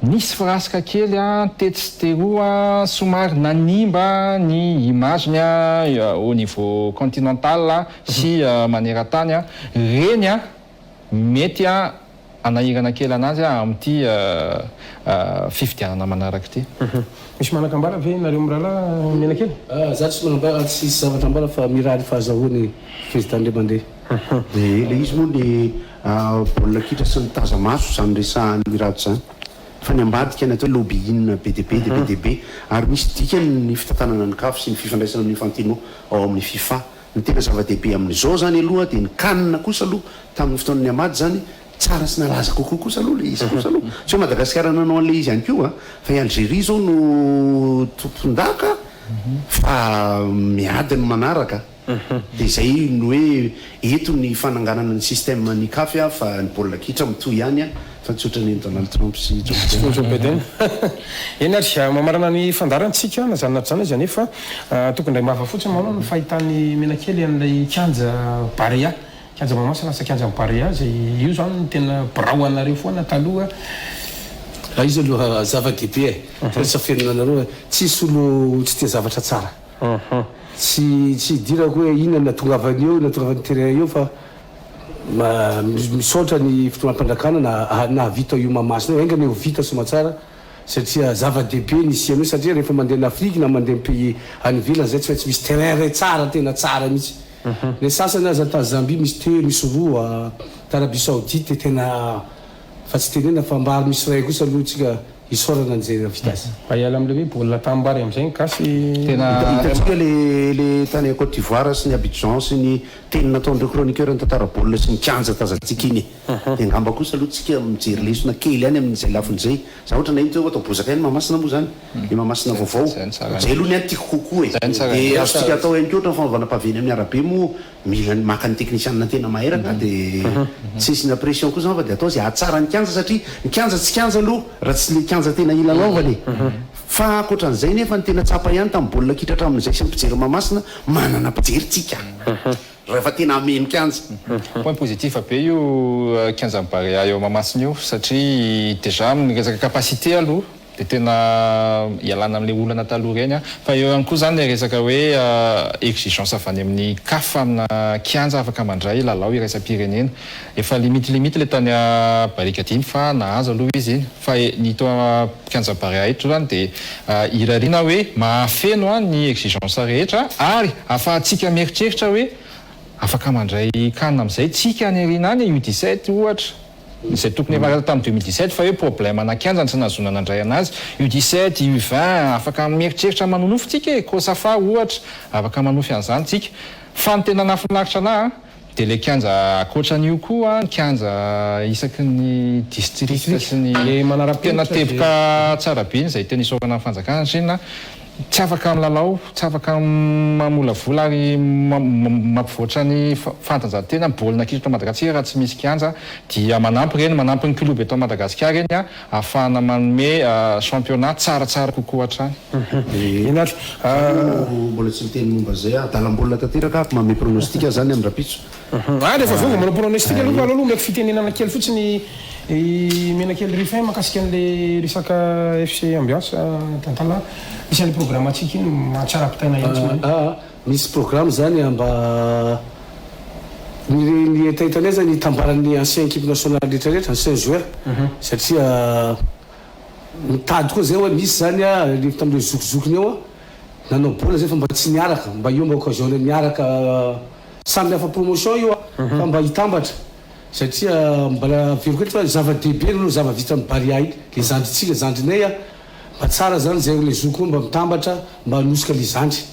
nisy firasika kely a tetsyteroa somary nanimba ny imageny a au niveau continental sy maneran-tany a reny a mety a anahirana kely anazy a amin'ity fifidianana manaraka ity misy manakambara ve nareo mirahalahy mena kely za tsy manambara tsy zavatra ambara fa miraly fahazahoany président ndre mandeha de le izy moa ny baolina kitra sy ny tazamaso zany resahan'ny mirato zany fa ny ambadika ny atao lobbying BDP de BDB ary misy dikany ny fitantanana ny kafy sy ny fifandraisana amin'ny Infantino ao amin'ny FIFA ny tena zava-dehibe amin'izao zany aloha de ny kanina kosa aloha tamin'ny fotoanany amady zany tsara sy nalaza kokoa kosa aloha le izy kosa aloha tsy hoe Madagasikara nanao an'le izy ihany koa fa i Algérie zao no tompon-daka fa miady ny manaraka de zay no hoe eto ny fananganana ny système ny kafy a fa ny baolina kitra mitohy ihany a fa tsotra ny Donald Trump sy Joe Biden eny ary mamarana ny fandarantsika na zany nato zany izy anefa tokony ndray mahafa fotsiny manao ny fahitany menakely an'ilay kianja Barea kianja Mahamasina sa kianja Barea zay io zany tena birao anareo foana taloha izy aloha zava-dehibe sa fiainanareo tsisy olo tsy tia zavatra tsara tsy dirako hoe inona natongavany eo natongavany terrain eo fa misaotra ny fotoam-pandrakana na vita io Mahamasina eo engany eo vita somatsara satria zava-dehibe nisy anao satria rehefa mandeha n'Afrika na mandeha pays any ivelany zay tsy misy terrain ray tsara tena tsara mihitsy le sasany aza ta Zambie misy telo misy roa t'Arabie Saoudite tena fa tsy tenena fa mbary misy ray kosa aloha tsika isorana an'izay vita azy iala am'le hoe baolina tambary am'izay gasy tena hitantsika le tany Côte d'Ivoire sy ny Abidjan sy ny teny nataon'ireo chroniqueur ny tantara baolina sy ny kianja tazantsika iny de angamba kosa aloha tsika mijery lesona kely any amin'izay lafin'izay za ohatra na iny hoe atao bozaka any Mahamasina moa zany ny Mahamasina vaovao zay aloha ny any tiako kokoa de azontsika atao ihany koa ohatra ny fanaovana-paveny amin'ny arabe moa mila maka ny technicianina tena maheraka de tsisy na pression koa zany fa de atao zay ahatsara ny kianja satria ny kianja tsy kianja aloha raha tsy le kianja tena ilalaovany fa akoatran'izay nefa ny tena tsapa ihany tamin'ny baolina kitra hatramin'izay sy mpijery Mahamasina manana mpijery tsika rehefa tena ameny kianja point positif be io kianja Barea eo Mahamasina io satria déjà amin'ny resaka capacité aloha de tena ialana amin'le olana taloha reny a fa eo ihany koa zany resaka hoe exigence avy any amin'ny CAF amina kianja afaka mandray lalao iraisam-pirenena efa limite le tany Barika dimy fa nahazo aloha izy iny fa ny to kianja Barea eto zany de irariana hoe mahafeno a ny exigence rehetra ary afahantsika mieritreritra hoe afaka mandray kanina amin'izay tsika any arina any U17 ohatra zay tokony efa tamin'ny 2017 fa hoe problème anakianja tsy nazona nandray anazy U17 U20 afaka mieritreritra manonofo tsika Kosafa ohatra afaka manofy an'izany tsika fa ny tena nafinaritra anahy de le kianja akoatran'io koa ny kianja isaky ny district sy ny tena teboka tsara be zay tena isorana amin'ny fanjakana satria tsy afaka milalao, tsy afaka mamolavola ary mampivoatra ny fantanjahantena baolina kitra eto Madagasikara raha tsy misy kianja dia manampy ny kluby eto Madagasikara reny ahafahana manome championnat tsaratsara kokoa hatrany. Mbola tsy miteny momba zay adalam-bolona tanteraka ako manome pronostika zany amin'ny rapitso. Rehefa avy manao pronostika aloha meko fitenenana kely fotsiny menakely rifin makasika an'le resaka FC Ambiance tantala misy an'le programme atsika iny mahatsara ampitaina ihitsy. Misy programme zany mba ny etahitanay zany hitambaran'ny ancien équipe nationale rehetrarehetra ny 16 joueurs satria mitady koa zay hoe misy zany rehefa tamin'ireo zokizokiny eo nanao bola zay fa mba tsy niaraka mba io mba occasion niaraka samy hafa promotion io fa mba hitambatra satria mbola veriko fa zava-dehibe no zava-vita amin'ny Baria iny le zandritsika zandrinay mba tsara zany zay le zoko mba mitambatra mba hanosika le zandry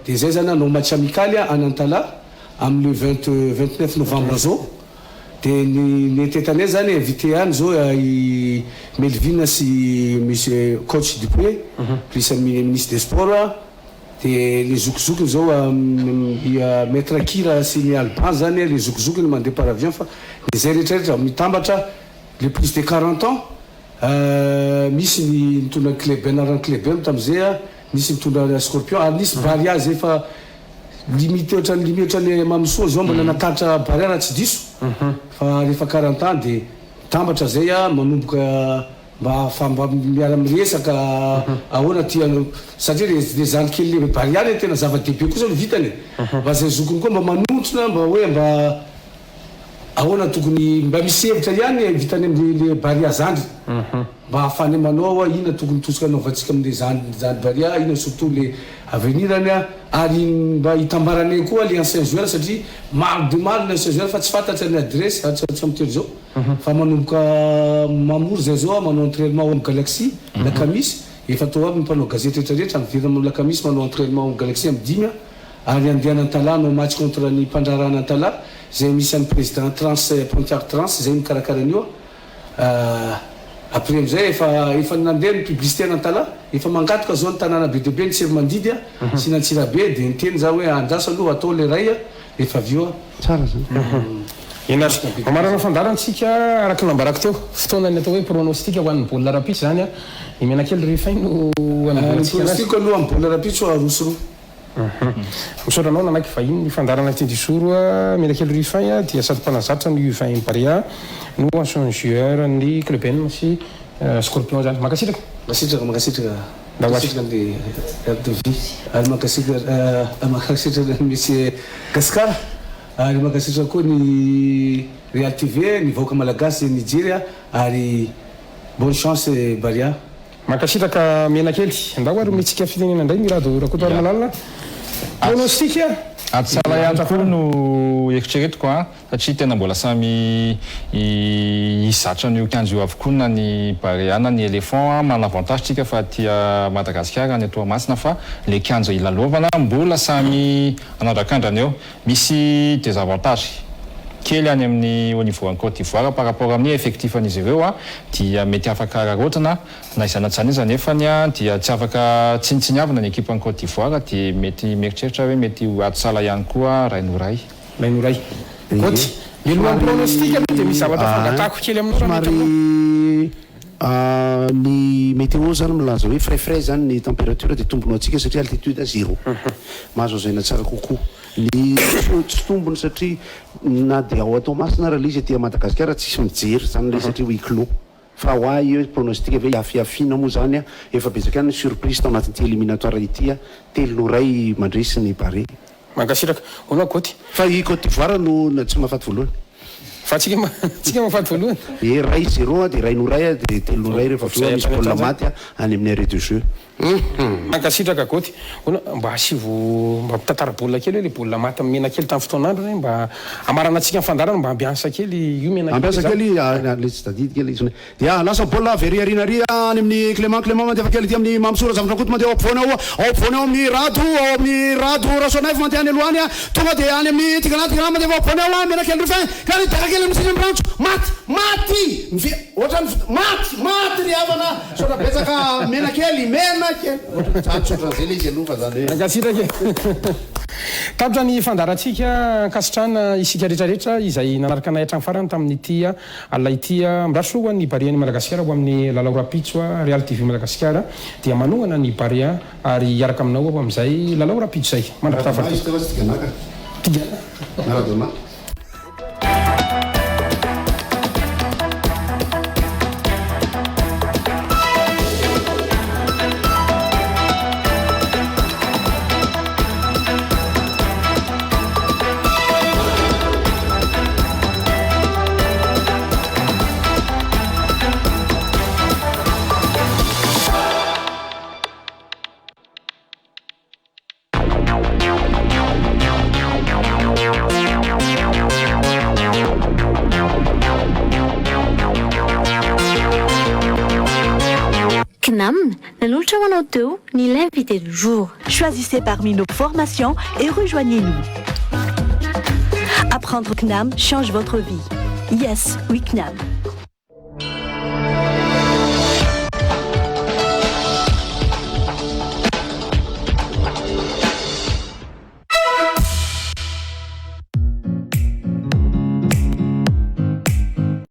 dia zay zany anao match amicaly Anantala amin'ny 29 novembre zao dia ny tetanay zany invité any zao i Melvin sy monsieur coach Dupuis plus ministre des sports dia le zokizokiny zao maître Kira sy ny Alban zany le zokizokiny mandeha par avion fa zay rehetrarehetra mitambatra le plus de 40 ans misy ny mitondra club anaran'ny club tam'izay misy mitondra Scorpion ary nisy Baria zay fa limité ohatran'ny Mamsoa zao mbola natatra Baria raha tsy diso fa rehefa 40 ans dia mitambatra zay manomboka mba miara miresaka ahoana tia satria le zany kely le Baria le tena zava-dehibe kosa no vitany mba zay zokony koa mba manontrona mba hoe mba ahoana tokony mba misy hevitra ihany vitany amin'le Baria zandry mba ahafany manao ina tokony tosika anaovantsika amin'le zandry Baria ina surtout le avenirany ary mba hitambaranay koa le ancien joueur satria maro de maro le ancien joueur fa tsy fantatra ny adresse tsy mitero zao fa manomboka mamory zay zao manao entraînement amin'ny Galaxy la Kamis efa tao aby mpanao gazety rehetrarehetra miverina la Kamis manao entraînement amin'ny Galaxy amin'ny 10 ary andeha Anantala no match contre ny mpandrara Anantala zay misy an'ny président Trans Pontiac Trans zay mikarakara an'io après amizay efa nandeha ny publicité Anantala efa mangatoka zao ny tanàna be dehibe ny Tsiromandidy sy n'Antsirabe dia niteny za hoe andrasa aloha atao le ray efa avio tsara zany amarana fandarantsika araky nambarako teo fotoanany atao hoe pronostika ho an'ny baolina rapitso zany imenakely rifin no pronostika aloha amin'ny baolina rapitso arosoroa misaoranao nanaky vahiny ny fandarana tindrosoro menakely rifin dia sady mpanazatra ny U20 Baria no ancien joueur ny club N sy Scorpion zany makasitraka makasitraka le RDV ary makasitraka misy Gaskara ary makasitraka koa ny Real TV ny vahoaka malagasy Nigeria ary bonne chance Baria makasitraka menakely andao ary mitsika fitenena indray mirado rakoto ary malalina pronostika atsara ihany koa no eritreretiko satria tena mbola samy izatra ny kianjo io avokoa na ny Baria na ny Éléphant mana avantage tsika fa tia Madagasikara ny Toamasina fa le kianjo ilalovana mbola samy anadrakandrany eo misy désavantage kely any amin'ny au niveau en Côte d'Ivoire par rapport amin'ny effectif an'izy ireo dia mety afaka rarotana na izanatsana izy nefa dia tsy afaka tsinitsiniavana ny équipe en Côte d'Ivoire dia mety mieritreritra hoe mety atsala ihany koa Rainoray koty ny lohan'ny pronostika dia misy zavatra fangatako kely somary ny météo zany milaza hoe frais zany ny température dia tombonao atsika satria altitude 0 mahazo azaina tsara kokoa ny tsy tombony satria na dia ao atao masina raha le izy aty Madagasikara tsisy mijery zany le satria hoe clos fa ho ahy io pronostika ve afiafina moa zany efa betsaka any surprise tao anatin'ity éliminatoire ity teloray mandresy ny Baria makasitraka ono koty fa i Côte d'Ivoire no tsy mahafaty voalohany fa tsika mahafaty voalohany ray 0 dia Rainoray dia teloray rehefa aveo misy baolina maty any amin'ny arrêt de jeu makasitraka koty mba asivo mba mitantara baolina kely hoe le baolina maty amin'ny menakely tamin'ny fotoanandro zany mba amarana antsika ny fandarana mba ambiansa kely io menakely ambiansa kely le tsy tadidy kely izy dia lasa baolina veriarinary any amin'ny Clément mandefa kely ty amin'ny Mamsora zavatra koty mandeha ao ampovoany ao amin'ny rado Rasonef mandeha any alohany tonga dia any amin'ny Tigana mandefa ao ampovoany ao menakely rifin ka ny daka kely amin'ny siny brancho maty ohatrany maty ry havana sora betsaka menakely mena kelytsotra'zay le izy aloha fa zany hoe agasirake tapitra ny fandarantsika kasitrana isika rehetrarehetra izay nanaraka anay hatrany farany tamin'ny tya alay tya mirasoa ny baria ny madagasikara ho amin'ny lalao rapitso a Real TV Madagasikara dia manohana ny baria ary iaraka aminao ao amin'izay lalao rapitso zay mandraka tafatigana Knam, nanolotra ho anao teo ny l'invité du jour. Choisissez parmi nos formations et rejoignez-nous. Apprendre CNAM change votre vie. Yes, oui CNAM.